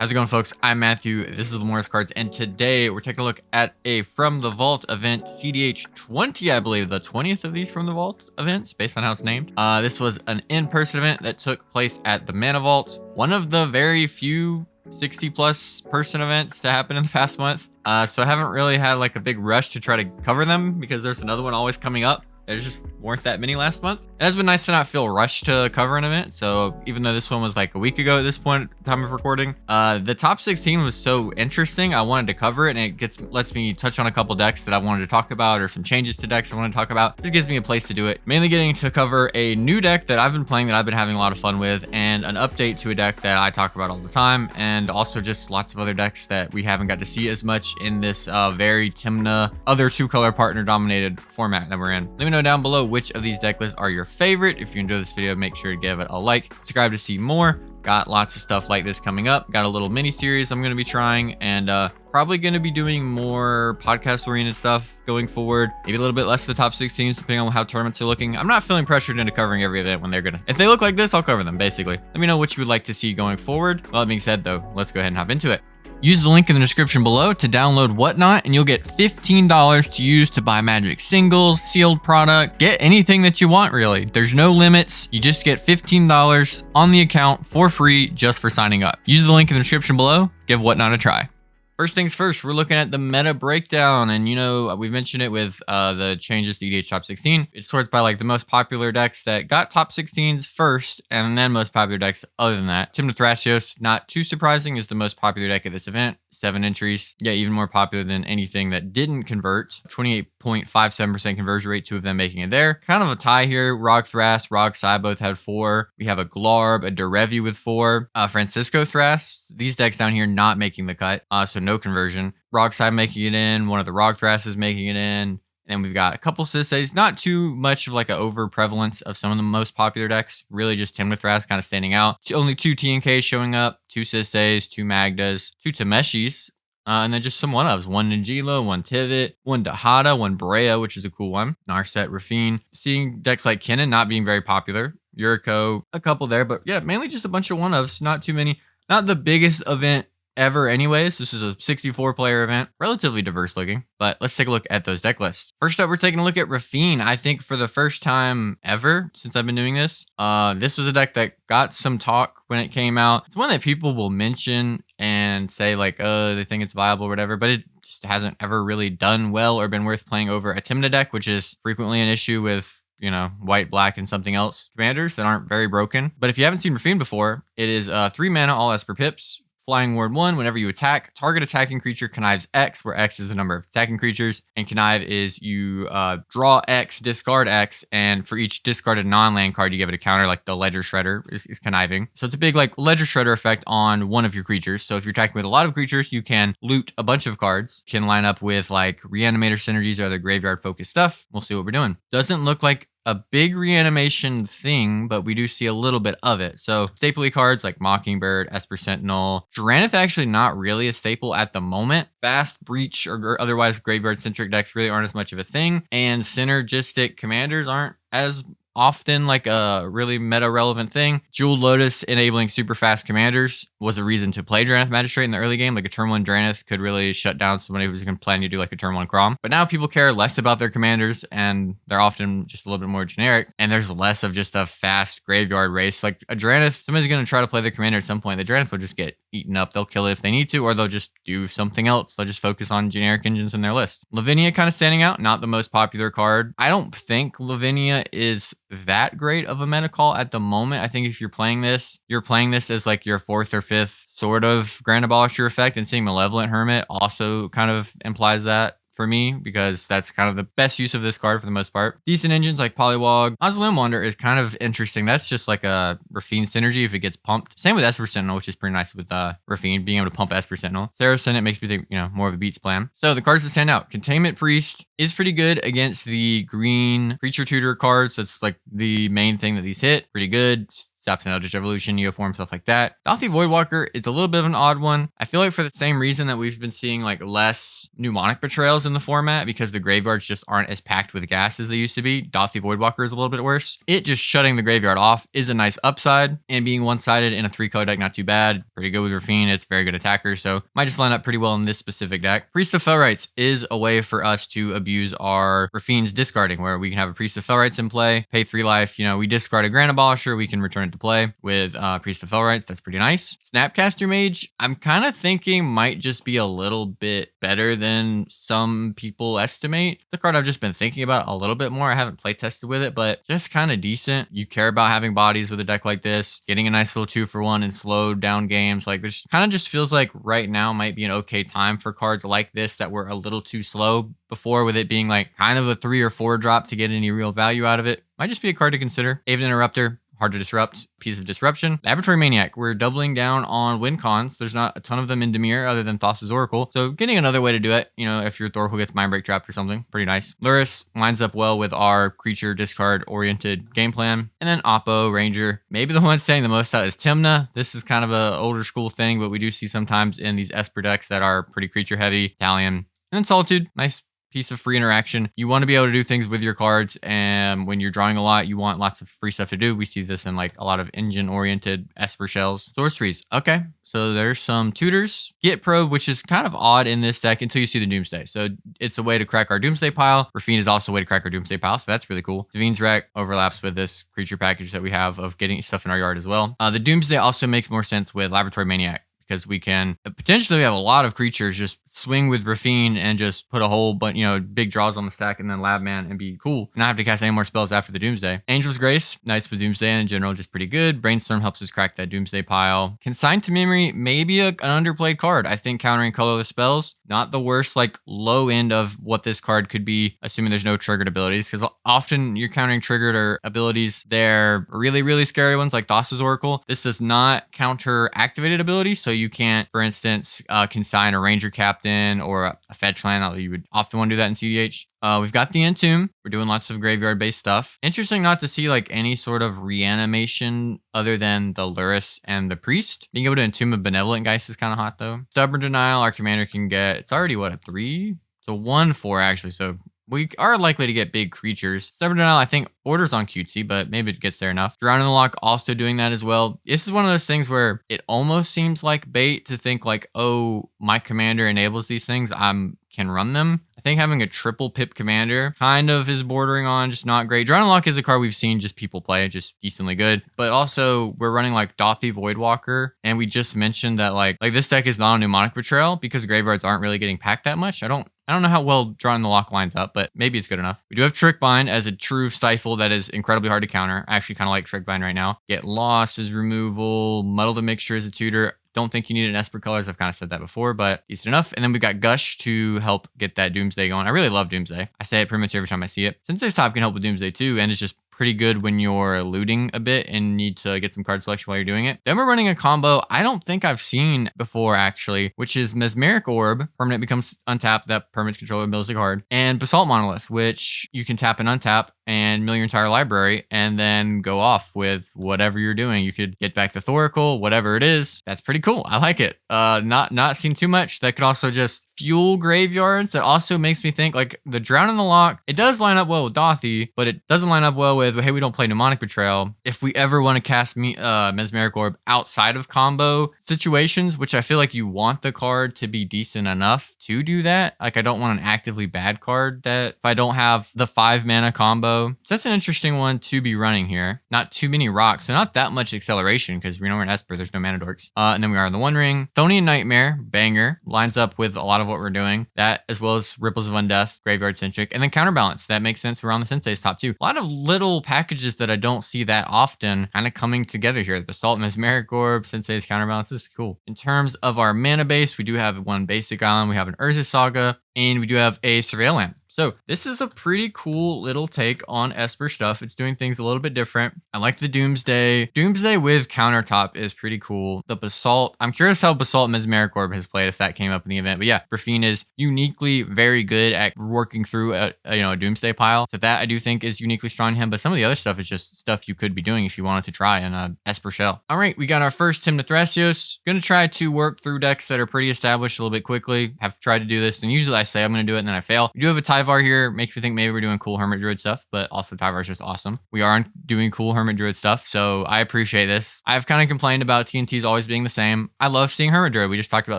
How's it going, folks? I'm Matthew. This is Lemora's Cards, and today we're taking a look at a From the Vault event, cEDH 20, I believe, the 20th of these From the Vault events, based on how it's named. This was an in-person event that took place at the Mana Vault, one of the very few 60-plus person events to happen in the past month. So I haven't really had like a big rush to try to cover them because there's another one always coming up. There just weren't that many last month. It has been nice to not feel rushed to cover an event. So even though this one was like a week ago at this point, time of recording, the top 16 was so interesting. I wanted to cover it, and it lets me touch on a couple decks that I wanted to talk about, or some changes to decks I want to talk about. This gives me a place to do it. Mainly getting to cover a new deck that I've been playing that I've been having a lot of fun with, and an update to a deck that I talk about all the time, and also just lots of other decks that we haven't got to see as much in this very Tymna, other two-color partner dominated format that we're in. Let me know down below which of these deck lists are your favorite. If you enjoyed this video, make sure to give it a like, subscribe to see more. Got lots of stuff like this coming up. Got a little mini series I'm going to be trying, and probably going to be doing more podcast oriented stuff going forward. Maybe a little bit less of the top 16s depending on how tournaments are looking. I'm not feeling pressured into covering every event when they're gonna. If they look like this, I'll cover them basically. Let me know what you would like to see going forward. Well, that being said though, let's go ahead and hop into it. Use the link in the description below to download Whatnot, and you'll get $15 to use to buy Magic singles, sealed product, get anything that you want really. There's no limits. You just get $15 on the account for free just for signing up. Use the link in the description below. Give Whatnot a try. First things first, we're looking at the meta breakdown, and you know, we mentioned it with the changes to EDH top 16. It sorts by like the most popular decks that got top 16s first, and then most popular decks other than that. Tymna Thrasios, not too surprising, is the most popular deck at this event. 7 entries. Yeah, even more popular than anything that didn't convert. 28.57% conversion rate, 2 of them making it there. Kind of a tie here. Rog Thras, Rog Sai both had 4. We have a Glarb, a Derevi with 4. Francisco Thras. These decks down here not making the cut, so no conversion. Rog Sai making it in. One of the Rog Thras is making it in. And we've got a couple Sisays, not too much of like an over prevalence of some of the most popular decks. Really just Tymna Thras kind of standing out. Only 2 TNKs showing up, 2 Sisays, 2 Magdas, 2 Tameshis, and then just some one-ofs. 1 Najeela, 1 Tivit, 1 Dihada, 1 Breya, which is a cool one. Narset, Raffine. Seeing decks like Kennen not being very popular. Yuriko, a couple there, but yeah, mainly just a bunch of one-ofs, not too many. Not the biggest event ever anyways. This is a 64 player event, relatively diverse looking, but let's take a look at those deck lists. First up, we're taking a look at Raffine. I think for the first time ever since I've been doing this, this was a deck that got some talk when it came out. It's one that people will mention and say like, oh, they think it's viable or whatever, but it just hasn't ever really done well or been worth playing over a Tymna deck, which is frequently an issue with, you know, white, black, and something else commanders that aren't very broken. But if you haven't seen Raffine before, it is 3 mana, all Esper pips. Flying ward 1, whenever you attack, target attacking creature connives X, where X is the number of attacking creatures, and connive is you draw X, discard X, and for each discarded non-land card, you give it a counter, like the Ledger Shredder is conniving. So it's a big like Ledger Shredder effect on one of your creatures. So if you're attacking with a lot of creatures, you can loot a bunch of cards, can line up with like Reanimator synergies or other graveyard focused stuff. We'll see what we're doing. Doesn't look like a big reanimation thing, but we do see a little bit of it. So stapley cards like Mockingbird, Esper Sentinel. Drannith actually not really a staple at the moment. Fast Breach or otherwise graveyard centric decks really aren't as much of a thing. And synergistic commanders aren't as often like a really meta relevant thing. Jeweled Lotus enabling super fast commanders was a reason to play Drannith Magistrate in the early game. Like a turn 1 Drannith could really shut down somebody who's planning to do like a turn 1 Kraum. But now people care less about their commanders, and they're often just a little bit more generic, and there's less of just a fast graveyard race. Like a Drannith, somebody's going to try to play their commander at some point. The Drannith will just get eaten up. They'll kill it if they need to, or they'll just do something else. They'll just focus on generic engines in their list. Lavinia kind of standing out, not the most popular card. I don't think Lavinia is that great of a meta call at the moment. I think if you're playing this as like your 4th or 5th sort of Grand Abolisher effect, and seeing Malevolent Hermit also kind of implies that for me, because that's kind of the best use of this card for the most part. Decent engines like Polywog. Mausoleum Wander is kind of interesting. That's just like a Raffine synergy if it gets pumped. Same with Esper Sentinel, which is pretty nice with Raffine being able to pump Esper Sentinel. Sarah Senate makes me think, you know, more of a beats plan. So the cards that stand out. Containment Priest is pretty good against the green creature tutor cards. That's like the main thing that these hit. Pretty good. stops an Eldritch Evolution, Neoform, stuff like that. Dauthi Voidwalker is a little bit of an odd one. I feel like for the same reason that we've been seeing like less mnemonic betrayals in the format because the graveyards just aren't as packed with gas as they used to be. Dauthi Voidwalker is a little bit worse. It just shutting the graveyard off is a nice upside, and being one-sided in a 3-color deck, not too bad. Pretty good with Raffine. It's very good attacker, so might just line up pretty well in this specific deck. Priest of Felrights is a way for us to abuse our Raffine's discarding, where we can have a Priest of Felrights in play, pay 3 life. You know, we discard a Grand Abolisher, we can return it to play with Priest of Felrights. That's pretty nice. Snapcaster Mage, I'm kind of thinking might just be a little bit better than some people estimate. The card I've just been thinking about a little bit more. I haven't play tested with it, but just kind of decent. You care about having bodies with a deck like this, getting a nice little 2-for-1 and slowed down games. Like, this kind of just feels like right now might be an okay time for cards like this that were a little too slow before, with it being like kind of a 3 or 4 drop to get any real value out of it. Might just be a card to consider. Aven Interrupter, hard to disrupt, piece of disruption. Laboratory Maniac, we're doubling down on win cons. There's not a ton of them in Dimir other than Thassa's Oracle, so getting another way to do it, you know, if your Thorkel gets Mindbreak trapped or something, pretty nice. Luris lines up well with our creature discard oriented game plan. And then Oppo, Ranger, maybe the one standing the most out is Tymna. This is kind of a older school thing, but we do see sometimes in these Esper decks that are pretty creature heavy. Talion. And then Solitude, nice piece of free interaction. You want to be able to do things with your cards, and when you're drawing a lot, you want lots of free stuff to do. We see this in like a lot of engine-oriented Esper shells. Sorceries. Okay, so there's some tutors. Get Probe, which is kind of odd in this deck until you see the Doomsday. So it's a way to crack our Doomsday pile. Raffine is also a way to crack our Doomsday pile, so that's really cool. Divine's Wreck overlaps with this creature package that we have of getting stuff in our yard as well. The Doomsday also makes more sense with Laboratory Maniac, because we can potentially have a lot of creatures just swing with Raffine and just put a whole bunch, you know, big draws on the stack and then Lab Man and be cool. Not have to cast any more spells after the Doomsday. Angel's Grace, nice with Doomsday and in general, just pretty good. Brainstorm helps us crack that Doomsday pile. Consign to Memory, maybe an underplayed card. I think countering colorless spells, not the worst, like low end of what this card could be, assuming there's no triggered abilities, because often you're countering triggered or abilities. They're really, really scary ones like Thassa's Oracle. This does not counter activated abilities, so you can't, for instance, consign a Ranger Captain or a fetch land, although you would often want to do that in cEDH. We've got the Entomb. We're doing lots of graveyard-based stuff. Interesting not to see like any sort of reanimation other than the Luris and the Priest. Being able to Entomb a Benevolent Geist is kind of hot though. Stubborn Denial, our commander can get, it's already what, a 3? It's a 1/4 actually, so we are likely to get big creatures. Stubborn Denial, I think, orders on cutesy, but maybe it gets there enough. Drown in the Lock also doing that as well. This is one of those things where it almost seems like bait to think like, oh, my commander enables these things, I can run them. I think having a triple pip commander kind of is bordering on just not great. Drown in the Lock is a card we've seen just people play, just decently good. But also, we're running like Dauthi Voidwalker, and we just mentioned that like this deck is not a mnemonic betrayal because graveyards aren't really getting packed that much. I don't know how well Drown in the Lock lines up, but maybe it's good enough. We do have Trickbind as a true stifle that is incredibly hard to counter. I actually kind of like Trickbind right now. Get Lost is removal. Muddle the Mixture is a tutor. Don't think you need an Esper Colors. I've kind of said that before, but decent enough. And then we got Gush to help get that Doomsday going. I really love Doomsday. I say it pretty much every time I see it. Sensei's Top can help with Doomsday too, and it's just pretty good when you're looting a bit and need to get some card selection while you're doing it. Then we're running a combo I don't think I've seen before actually, which is Mesmeric Orb. Permanent becomes untapped. That permanent controller mills a card. And Basalt Monolith, which you can tap and untap and mill your entire library and then go off with whatever you're doing. You could get back the Thoracle, whatever it is. That's pretty cool. I like it. Not seen too much. That could also just fuel graveyards. That also makes me think like the Drown in the Lock, it does line up well with Dauthi, but it doesn't line up well with, hey, we don't play Mnemonic Betrayal. If we ever want to cast Mesmeric Orb outside of combo situations, which I feel like you want the card to be decent enough to do that. Like I don't want an actively bad card that if I don't have the 5 mana combo. So that's an interesting one to be running here. Not too many rocks, so not that much acceleration because we know we're in Esper, there's no mana dorks. And then we are in the One Ring. Thonian Nightmare, banger, lines up with a lot of what we're doing. That as well as Ripples of Undeath, Graveyard Centric, and then Counterbalance. That makes sense. We're on the Sensei's Top too. A lot of little packages that I don't see that often kind of coming together here. The Basalt Mesmeric Orb, Sensei's Counterbalance, this is cool. In terms of our mana base, we do have one basic island. We have an Urza Saga, and we do have a Surveil Lamp. So this is a pretty cool little take on Esper stuff. It's doing things a little bit different. I like the Doomsday. Doomsday with countertop is pretty cool. The Basalt, I'm curious how Basalt Mesmeric Orb has played if that came up in the event. But yeah, Raffine is uniquely very good at working through a Doomsday pile. So that I do think is uniquely strong in him. But some of the other stuff is just stuff you could be doing if you wanted to try in a Esper shell. All right, we got our first Tymna Thrasios. Gonna try to work through decks that are pretty established a little bit quickly. Have tried to do this, and usually I say I'm gonna do it and then I fail. We do have a Tyvar here. Makes me think maybe we're doing cool Hermit Druid stuff, but also Tyvar is just awesome. We are doing cool Hermit Druid stuff, so I appreciate this. I've kind of complained about TNTs always being the same. I love seeing Hermit Druid. We just talked about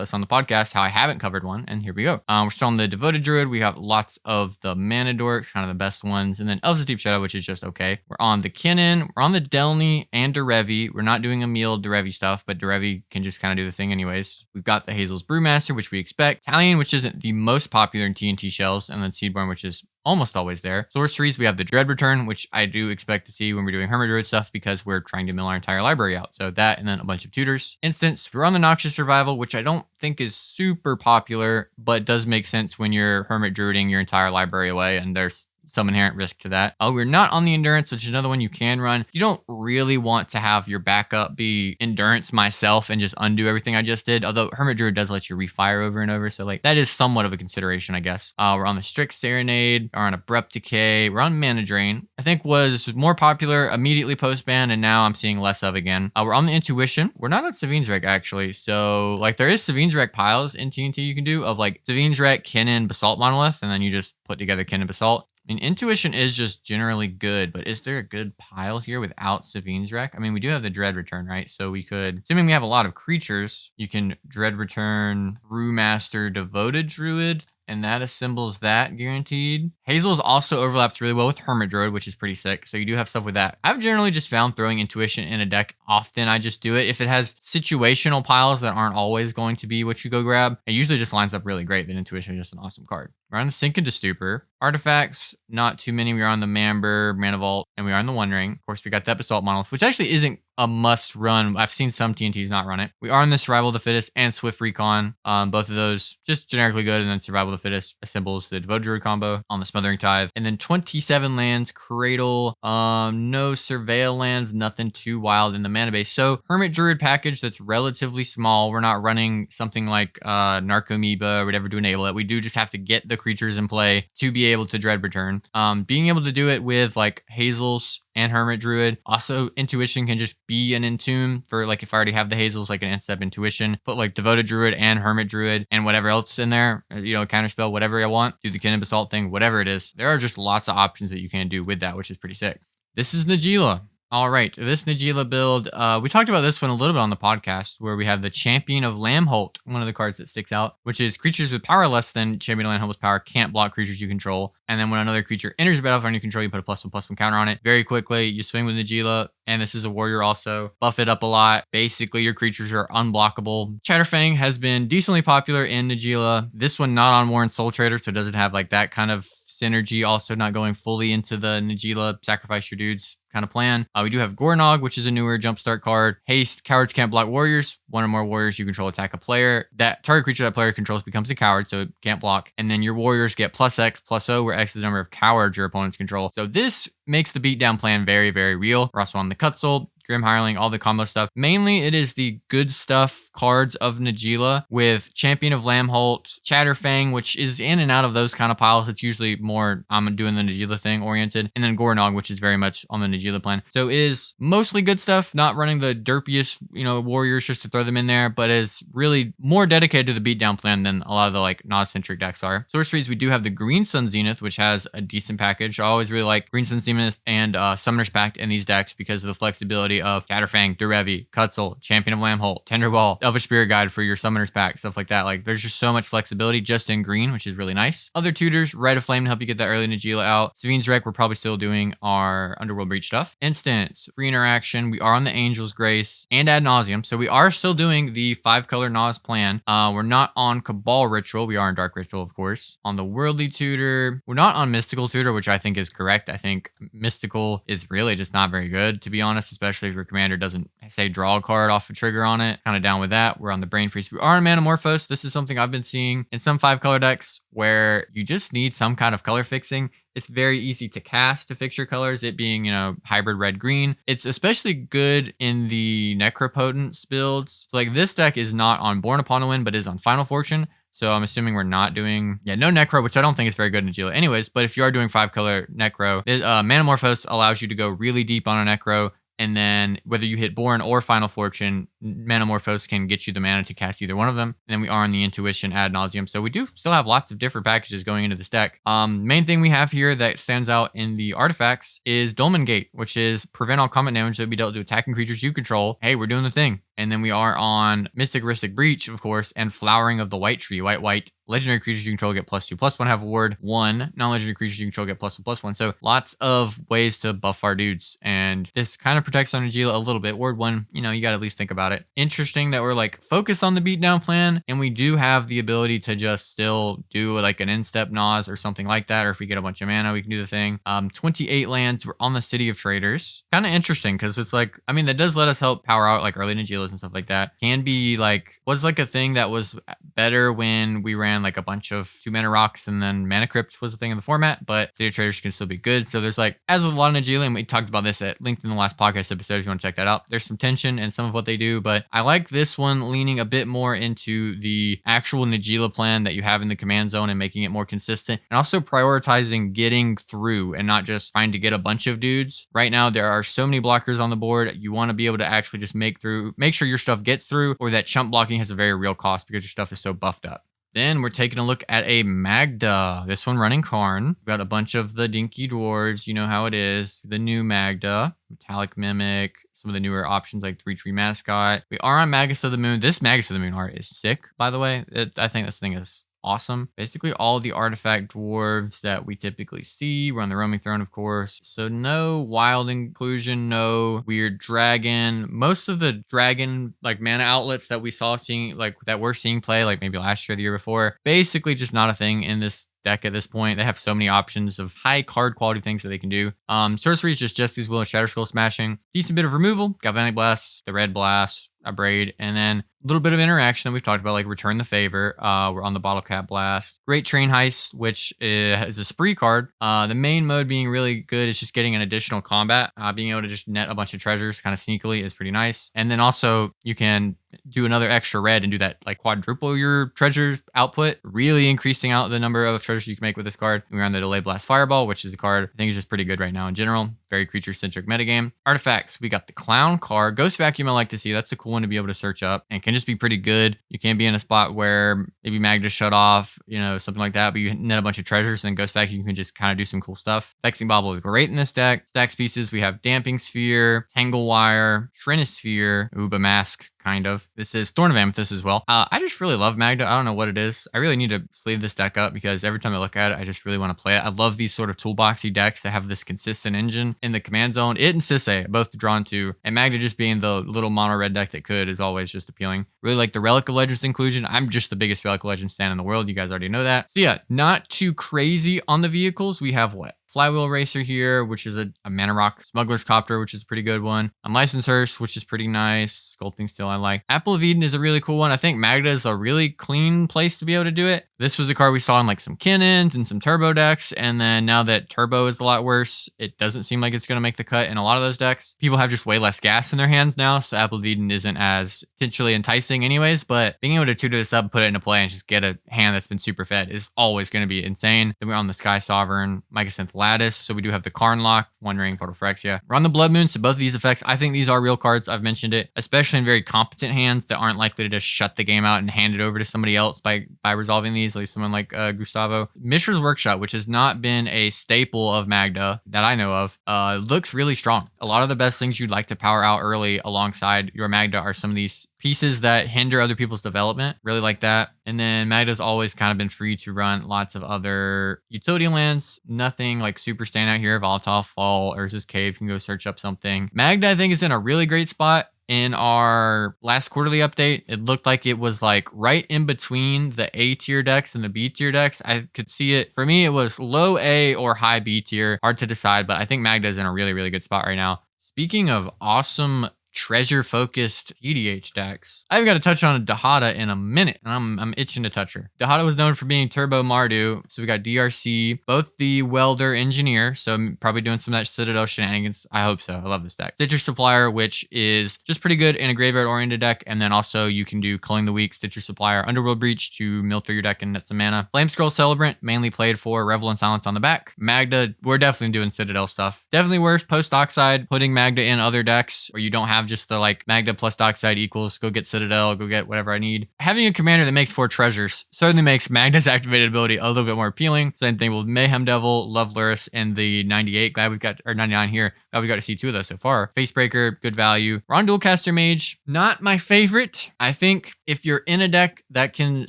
this on the podcast, how I haven't covered one, and here we go. We're still on the Devoted Druid. We have lots of the Mana Dorks, kind of the best ones, and then Elves of Deep Shadow, which is just okay. We're on the Kinnan, we're on the Delny and Derevi. We're not doing a meal Derevi stuff, but Derevi can just kind of do the thing anyways. We've got the Hazel's Brewmaster, which we expect. Talion, which isn't the most popular in TNT shells, and then Seedborn, which is almost always there. Sorceries, we have the Dread Return, which I do expect to see when we're doing Hermit Druid stuff because we're trying to mill our entire library out. So that, and then a bunch of tutors. Instance, we're on the Noxious Survival, which I don't think is super popular, but does make sense when you're Hermit Druiding your entire library away, and there's some inherent risk to that. We're not on the Endurance, which is another one you can run. You don't really want to have your backup be Endurance myself and just undo everything I just did, although Hermit Druid does let you refire over and over, so like that is somewhat of a consideration, I guess. We're on the Strict Serenade, we're on Abrupt Decay, we're on Mana Drain. I think was more popular immediately post-ban, and now I'm seeing less of again. We're on the Intuition. We're not on Savine's Wreck, actually, so like there is Savine's Wreck piles in TNT you can do of like Savine's Wreck, Kinnan, Basalt Monolith, and then you just put together Kinnan Basalt. I mean, Intuition is just generally good, but is there a good pile here without Savine's Wreck? I mean, we do have the Dread Return, right? So we could, assuming we have a lot of creatures, you can Dread Return, Brewmaster, Devoted Druid, and that assembles that guaranteed. Hazel's also overlaps really well with Hermit Druid, which is pretty sick. So you do have stuff with that. I've generally just found throwing Intuition in a deck often. I just do it. If it has situational piles that aren't always going to be what you go grab, it usually just lines up really great. Then Intuition is just an awesome card. We're on the Sink into Stupor. Artifacts, not too many. We're on the Mamber, Mana Vault, and we are on the One Ring. Of course, we got that Basalt Monolith, which actually isn't a must run. I've seen some TNTs not run it. We are on the Survival of the Fittest and Swift Recon. Both of those just generically good, and then Survival of the Fittest assembles the Devoted Druid combo on the Smothering Tithe. And then 27 lands, Cradle, no Surveil lands, nothing too wild in the mana base. So Hermit Druid package that's relatively small. We're not running something like Narcomoeba or whatever to enable it. We do just have to get the creatures in play to be able to Dread Return. Being able to do it with like Hazels and Hermit Druid. Also, Intuition can just be an Entomb for like if I already have the Hazels, like an Instep Intuition. Put like Devoted Druid and Hermit Druid and whatever else in there, counterspell, whatever I want. Do the Kinnan Basalt thing, whatever it is. There are just lots of options that you can do with that, which is pretty sick. This is Najeela. All right, this Najeela build, we talked about this one a little bit on the podcast where we have the Champion of Lamholt, one of the cards that sticks out, which is creatures with power less than Champion of Lamholt's power can't block creatures you control. And then when another creature enters the battlefield under your control, you put a +1/+1 counter on it. Very quickly, you swing with Najeela, and this is a warrior also. Buff it up a lot. Basically, your creatures are unblockable. Chatterfang has been decently popular in Najeela. This one not on Warren Soul Trader, so it doesn't have like that kind of synergy. Also not going fully into the Najeela sacrifice your dudes kind of plan. We do have Gornog, which is a newer jumpstart card. Haste, cowards can't block warriors. One or more warriors you control attack a player. That target creature that player controls becomes a coward, so it can't block. And then your warriors get +X/+O, where X is the number of cowards your opponents control. So this makes the beatdown plan very, very real. We're also on the Cutsoul, Grim Hireling, all the combo stuff. Mainly, it is the good stuff cards of Najeela with Champion of Lamholt, Chatterfang, which is in and out of those kind of piles. It's usually more I'm doing the Najeela thing oriented. And then Gornog, which is very much on the Najeela plan. So it is mostly good stuff, not running the derpiest, warriors just to throw them in there, but is really more dedicated to the beatdown plan than a lot of the like Nas-centric decks are. Sorceries, we do have the Green Sun Zenith, which has a decent package. I always really like Green Sun Zenith and Summoner's Pact in these decks because of the flexibility of Chatterfang, Derevi, Cutsoul, Champion of Lamholt, Tenderball, Elvish Spirit Guide for your Summoner's Pact, stuff like that. Like there's just so much flexibility just in green, which is really nice. Other tutors, Rite of Flame to help you get that early Najeela out. Savine's Wreck, we're probably still doing our Underworld Breach stuff. Instance, free interaction, we are on the Angel's Grace and Ad Nauseam, so we are still doing the 5-color Nas plan. We're not on Cabal Ritual, we are on Dark Ritual, of course. On the Worldly Tutor, we're not on Mystical Tutor, which I think is correct. I think Mystical is really just not very good, to be honest, especially especially if your commander doesn't say draw a card off a trigger on it. Kind of down with that. We're on the Brain Freeze. We are on Manamorphose. This is something I've been seeing in some 5-color decks where you just need some kind of color fixing. It's very easy to cast to fix your colors, it being, hybrid red-green. It's especially good in the Necropotence builds. So, like, this deck is not on Born Upon a Wind, but is on Final Fortune. So I'm assuming we're not doing, no Necro, which I don't think is very good in Najeela anyways. But if you are doing 5-color Necro, Manamorphose allows you to go really deep on a Necro. And then whether you hit Born or Final Fortune, Manamorphose can get you the mana to cast either one of them. And then we are on the Intuition ad nauseum. So we do still have lots of different packages going into this deck. Main thing we have here that stands out in the artifacts is Dolmen Gate, which is prevent all combat damage that would be dealt to attacking creatures you control. Hey, we're doing the thing. And then we are on Mystic Ristic Breach, of course, and Flowering of the White Tree. White. Legendary creatures you control get +2/+1, have a ward. 1 non-legendary creatures you control get +1/+1. So lots of ways to buff our dudes. And this kind of protects on Najeela a little bit. Ward 1, you got to at least think about it. Interesting that we're like focused on the beatdown plan, and we do have the ability to just still do like an in-step Nas or something like that. Or if we get a bunch of mana, we can do the thing. 28 lands. We're on the City of Traders. Kind of interesting because it's like, that does let us help power out like early Najeelas and stuff like that. Can be like, was like a thing that was better when we ran like a bunch of 2-mana rocks and then Mana Crypt was a thing in the format, but City of Traders can still be good. So there's like, as with a lot of Najeela, and we talked about this at length in the last podcast episode if you want to check that out, there's some tension in some of what they do, but I like this one leaning a bit more into the actual Najeela plan that you have in the command zone and making it more consistent, and also prioritizing getting through and not just trying to get a bunch of dudes. Right now, there are so many blockers on the board. You want to be able to actually just make sure your stuff gets through, or that chump blocking has a very real cost because your stuff is so buffed up. Then we're taking a look at a Magda. This one running Karn. We've got a bunch of the Dinky Dwarves. You know how it is. The new Magda. Metallic Mimic. Some of the newer options like 3-Tree Mascot. We are on Magus of the Moon. This Magus of the Moon art is sick, by the way. I think this thing is awesome. Basically all the artifact dwarves that we typically see. We're on the Roaming Throne, of course. So no wild inclusion, no weird dragon. Most of the dragon like mana outlets that we're seeing play, like maybe last year, the year before, basically just not a thing in this deck at this point. They have so many options of high card quality things that they can do. Sorcery is just Jesse's Will and Shatter Skull Smashing. Decent bit of removal. Galvanic Blast, the Red Blast, a Braid, and then a little bit of interaction that we've talked about, like Return the Favor. We're on the Bottle Cap Blast. Great Train Heist, which is a spree card. The main mode being really good is just getting an additional combat. Being able to just net a bunch of treasures kind of sneakily is pretty nice. And then also you can do another extra red and do that, like quadruple your treasures output, really increasing out the number of treasures you can make with this card. We're on the Delay Blast Fireball, which is a card I think is just pretty good right now in general. Very creature-centric metagame. Artifacts, we got the Clown card. Ghost Vacuum I like to see. That's a cool one to be able to search up and can just be pretty good. You can be in a spot where maybe Magda shut off, something like that, but you net a bunch of treasures, and then Ghost Vacuum, you can just kind of do some cool stuff. Vexing Bauble is great in this deck. Stacks pieces, we have Damping Sphere, Tangle Wire, Trinisphere, Uba Mask, kind of. This is Thorn of Amethyst as well. I just really love Magda. I don't know what it is. I really need to sleeve this deck up because every time I look at it, I just really want to play it. I love these sort of toolboxy decks that have this consistent engine in the command zone. It and Sisay, both drawn to, and Magda just being the little mono red deck that could is always just appealing. Really like the Relic of Legends inclusion. I'm just the biggest Relic of Legends stan in the world. You guys already know that. So yeah, not too crazy on the vehicles. We have what? Flywheel Racer here, which is a Mana Rock. Smuggler's Copter, which is a pretty good one. Unlicensed Hearse, which is pretty nice. Sculpting Steel I like. Apple of Eden is a really cool one. I think Magda is a really clean place to be able to do it. This was a card we saw in like some Kinnons and some Turbo decks. And then now that Turbo is a lot worse, it doesn't seem like it's going to make the cut in a lot of those decks. People have just way less gas in their hands now. So Apple of Eden isn't as potentially enticing anyways. But being able to tutor this up and put it into play and just get a hand that's been super fed is always going to be insane. Then we're on the Sky Sovereign, Mycosynth Lattice. So we do have the Karn Lock, One Ring, Total Phyrexia. We're on the Blood Moon. So both of these effects, I think these are real cards. I've mentioned it, especially in very competent hands that aren't likely to just shut the game out and hand it over to somebody else by resolving these, at least someone like Gustavo. Mishra's Workshop, which has not been a staple of Magda that I know of, looks really strong. A lot of the best things you'd like to power out early alongside your Magda are some of these pieces that hinder other people's development. Really like that. And then Magda's always kind of been free to run lots of other utility lands. Nothing like super standout here. Volatile Fall, Urza's Cave, you can go search up something. Magda, I think, is in a really great spot. In our last quarterly update, it looked like it was like right in between the A tier decks and the B tier decks. I could see it. For me, it was low A or high B tier. Hard to decide, but I think Magda is in a really, really good spot right now. Speaking of awesome treasure-focused cEDH decks, I've got to touch on a Dihada in a minute, and I'm itching to touch her. Dihada was known for being Turbo Mardu, so we got DRC, both the Welder Engineer, so I'm probably doing some of that Citadel shenanigans. I hope so. I love this deck. Stitcher Supplier, which is just pretty good in a graveyard-oriented deck, and then also you can do Culling the Weak, Stitcher Supplier, Underworld Breach to mill through your deck and net some mana. Flame Scroll Celebrant, mainly played for Revel and Silence on the back. Magda, we're definitely doing Citadel stuff. Definitely worse post-Dockside, putting Magda in other decks where you don't have just the like Magda plus Dockside equals go get Citadel, go get whatever I need. Having a commander that makes 4 treasures certainly makes Magda's activated ability a little bit more appealing. Same thing with Mayhem Devil, Love Luris, and the 98. Glad we've got, or 99 here. Glad we got to see 2 of those so far. Facebreaker, good value. Ron Dualcaster Mage, not my favorite. I think if you're in a deck that can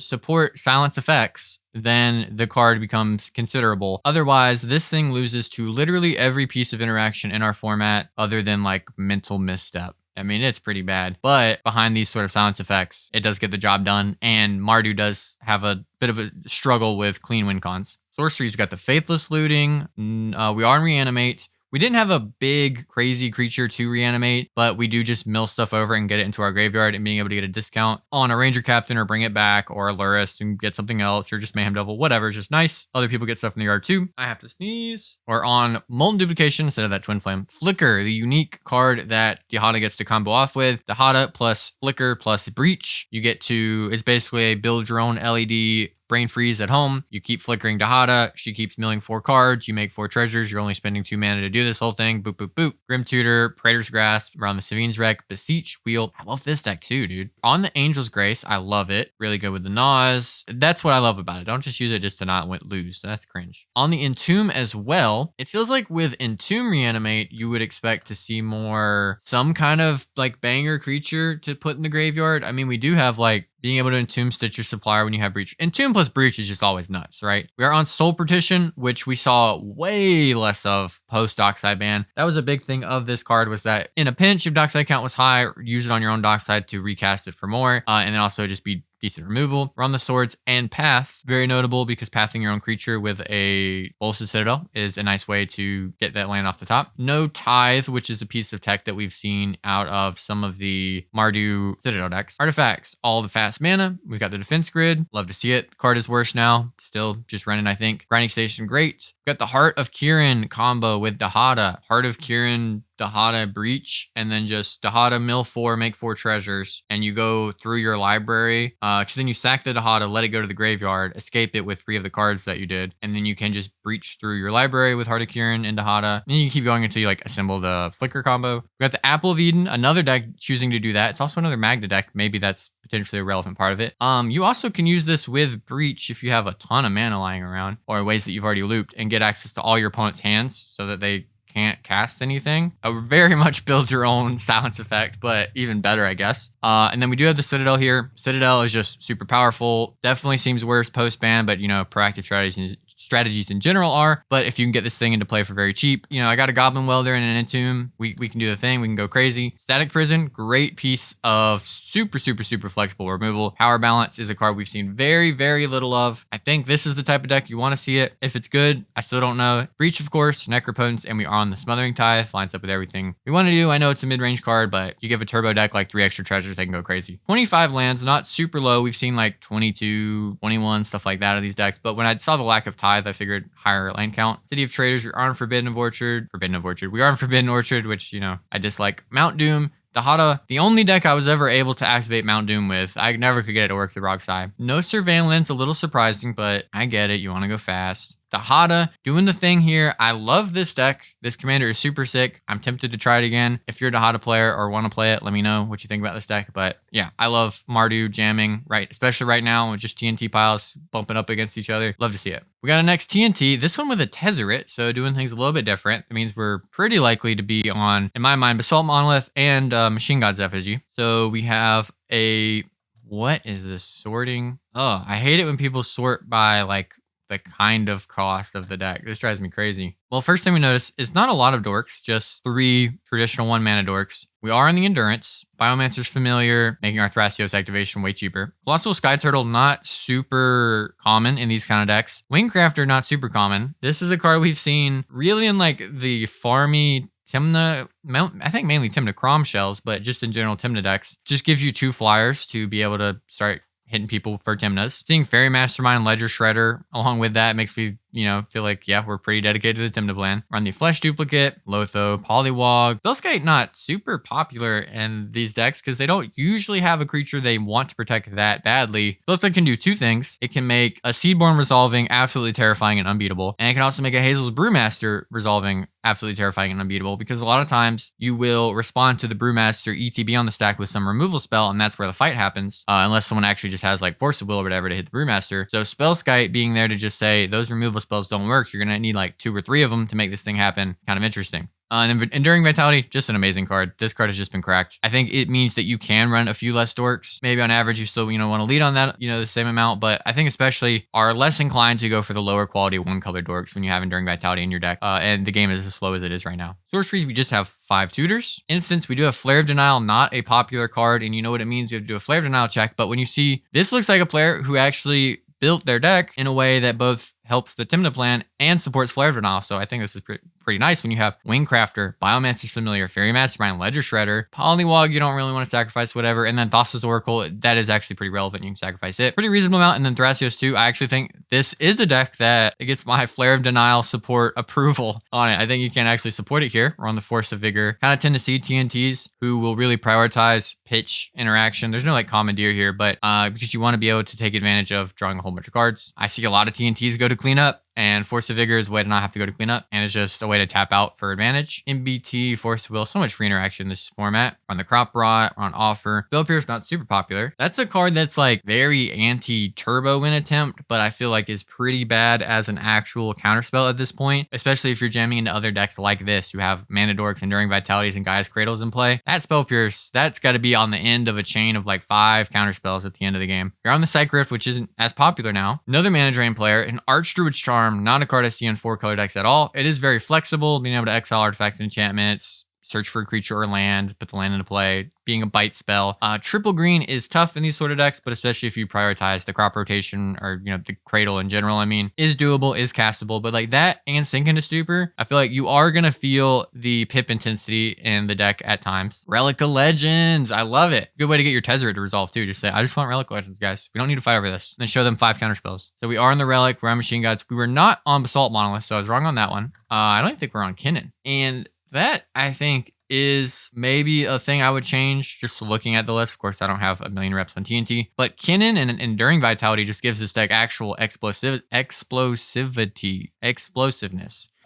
support silence effects, then the card becomes considerable. Otherwise, this thing loses to literally every piece of interaction in our format other than like mental misstep. I mean, it's pretty bad, but behind these sort of silence effects, it does get the job done, and Mardu does have a bit of a struggle with clean win cons. Sorceries, we've got the Faithless Looting, we are in Reanimate. We didn't have a big, crazy creature to reanimate, but we do just mill stuff over and get it into our graveyard, and being able to get a discount on a Ranger Captain or bring it back or a Luris and get something else or just Mayhem Devil, whatever. It's just nice. Other people get stuff in the yard too. I have to sneeze. Or on Molten Duplication instead of that Twin Flame. Flicker, the unique card that Dihada gets to combo off with. Dihada plus Flicker plus Breach. You get to, it's basically a build your own LED Brain Freeze at home. You keep flickering Dihada. She keeps milling 4 cards. You make 4 treasures. You're only spending 2 mana to do this whole thing. Boop, boop, boop. Grim Tutor, Praetor's Grasp, around the Savine's Wreck, Beseech, Wheel. I love this deck too, dude. On the Angel's Grace, I love it. Really good with the Nas. That's what I love about it. Don't just use it just to not lose. That's cringe. On the Entomb as well, it feels like with Entomb Reanimate, you would expect to see more, some kind of like banger creature to put in the graveyard. I mean, we do have like being able to Entomb Stitcher Supplier when you have Breach. Entomb plus Breach is just always nuts, right? We are on Soul Partition, which we saw way less of post-Dockside ban. That was a big thing of this card, was that in a pinch, if Dockside count was high, use it on your own Dockside to recast it for more, and then also just be decent removal. We're on the Swords and Path. Very notable because pathing your own creature with a Bolsters Citadel is a nice way to get that land off the top. No Tithe, which is a piece of tech that we've seen out of some of the Mardu Citadel decks. Artifacts, all the fast mana. We've got the Defense Grid. Love to see it. The card is worse now. Still just running, I think. Grinding Station, great. We've got the Heart of Kirin combo with Dihada. Heart of Kirin, Dihada Breach, and then just Dihada mill 4, make 4 treasures, and you go through your library, because then you sack the Dihada, let it go to the graveyard, escape it with 3 of the cards that you did, and then you can just breach through your library with Heart of Kirin and Dihada, and you keep going until you like assemble the Flicker combo. We got the Apple of Eden, another deck choosing to do that. It's also another Magda deck. Maybe that's potentially a relevant part of it. You also can use this with Breach if you have a ton of mana lying around, or ways that you've already looped, and get access to all your opponent's hands so that they can't cast anything. Very much build your own silence effect, but even better, I guess. And then we do have the Citadel here. Citadel is just super powerful. Definitely seems worse post-ban, but you know, proactive strategies in general are. But if you can get this thing into play for very cheap, you know, I got a Goblin Welder and an Entomb. We can do the thing. We can go crazy. Static Prison, great piece of super flexible removal. Power Balance is a card we've seen very, very little of. I think this is the type of deck you want to see it. If it's good, I still don't know. Breach, of course, Necropotence, and we are on the Smothering Tithe. Lines up with everything we want to do. I know it's a mid-range card, but you give a turbo deck like 3 extra treasures, they can go crazy. 25 lands, not super low. We've seen like 22, 21, stuff like that of these decks. But when I saw the lack of Tithe, I figured higher land count. City of Traders, we are on Forbidden Orchard. We are on Forbidden Orchard, which, you know, I dislike. Mount Doom. Dihada, the only deck I was ever able to activate Mount Doom with. I never could get it to work the wrong side. No Surveillance, a little surprising, but I get it. You want to go fast. Dihada doing the thing here. I love this deck. This commander is super sick. I'm tempted to try it again. If you're a Dihada player or want to play it, let me know what you think about this deck. But yeah, I love Mardu jamming, right? Especially right now with just TNT piles bumping up against each other. Love to see it. We got a next TNT. This one with a Tezzeret, so doing things a little bit different. That means we're pretty likely to be on, in my mind, Basalt Monolith and Machine God's Effigy. So we have a, what is this sorting? Oh, I hate it when people sort by like the kind of cost of the deck. This drives me crazy. Well, first thing we notice is not a lot of dorks, just 3 traditional 1 mana dorks. We are in the Endurance. Biomancer's familiar, making our Thrasios activation way cheaper. Colossal Sky Turtle, not super common in these kind of decks. Wingcrafter, not super common. This is a card we've seen really in like the farmy Tymna, I think mainly Tymna Kraum shells, but just in general Tymna decks. Just gives you 2 flyers to be able to start hitting people for Tymnas. Seeing Fairy Mastermind, Ledger Shredder along with that makes me, feel like, yeah, we're pretty dedicated to the Tymna plan. Run the Flesh Duplicate, Lotho, Poliwag. Spellskite not super popular in these decks because they don't usually have a creature they want to protect that badly. Spellskite can do 2 things. It can make a Seedborn Resolving absolutely terrifying and unbeatable, and it can also make a Hazel's Brewmaster Resolving absolutely terrifying and unbeatable, because a lot of times you will respond to the Brewmaster ETB on the stack with some removal spell, and that's where the fight happens, unless someone actually just has like Force of Will or whatever to hit the Brewmaster. So Spellskite being there to just say those removal spells don't work, you're gonna need like 2 or 3 of them to make this thing happen, kind of interesting. And then Enduring Vitality, just an amazing card. This card has just been cracked. I think it means that you can run a few less dorks. Maybe on average, you still, want to lead on that, the same amount. But I think especially are less inclined to go for the lower quality 1-color dorks when you have Enduring Vitality in your deck. And the game is as slow as it is right now. Sorceries, we just have 5 tutors. Instance, we do have Flare of Denial, not a popular card. And you know what it means. You have to do a Flare of Denial check. But when you see, this looks like a player who actually built their deck in a way that both helps the Tymna plan and supports Flare of Denial. So I think this is pretty nice when you have Wingcrafter, Biomancer's Familiar, Fairy Mastermind, Ledger Shredder, Poliwag, you don't really want to sacrifice, whatever, and then Thassa's Oracle, that is actually pretty relevant. You can sacrifice it. Pretty reasonable amount, and then Thrasios too. I actually think this is a deck that it gets my Flare of Denial support approval on it. I think you can actually support it here. We're on the Force of Vigor. Kind of tend to see TNTs who will really prioritize pitch interaction. There's no like Commandeer here, but because you want to be able to take advantage of drawing a whole bunch of cards. I see a lot of TNTs go to cleanup, and Force of Vigor is a way to not have to go to cleanup, and it's just a way to tap out for advantage. MBT, Force of Will, so much free interaction in this format. On the Crop Rot, on Offer. Spell Pierce, not super popular. That's a card that's like very anti-turbo win attempt, but I feel like is pretty bad as an actual counterspell at this point, especially if you're jamming into other decks like this. You have Mana Dorks, Enduring Vitalities, and Gaia's Cradles in play. That Spell Pierce, that's got to be on the end of a chain of like 5 counterspells at the end of the game. You're on the Psych Rift, which isn't as popular now. Another Mana Drain player, an Archdruid's Charm, not a card I see in 4-color decks at all. It is very flexible, being able to exile artifacts and enchantments, search for a creature or land, put the land into play, being a bite spell. Triple green is tough in these sort of decks, but especially if you prioritize the crop rotation or, the cradle in general, is doable, is castable. But like that and Sink into Stupor, I feel like you are going to feel the pip intensity in the deck at times. Relic of Legends, I love it. Good way to get your Tezzeret to resolve too. Just say, I just want Relic of Legends, guys. We don't need to fight over this. And then show them 5 counterspells. So we are on the Relic, we're on Machine Gods. We were not on Basalt Monolith, so I was wrong on that one. I don't even think we're on Kinnan. And that, I think, is maybe a thing I would change just looking at the list. Of course, I don't have a million reps on TNT, but Kinnan and Enduring Vitality just gives this deck actual explosiveness.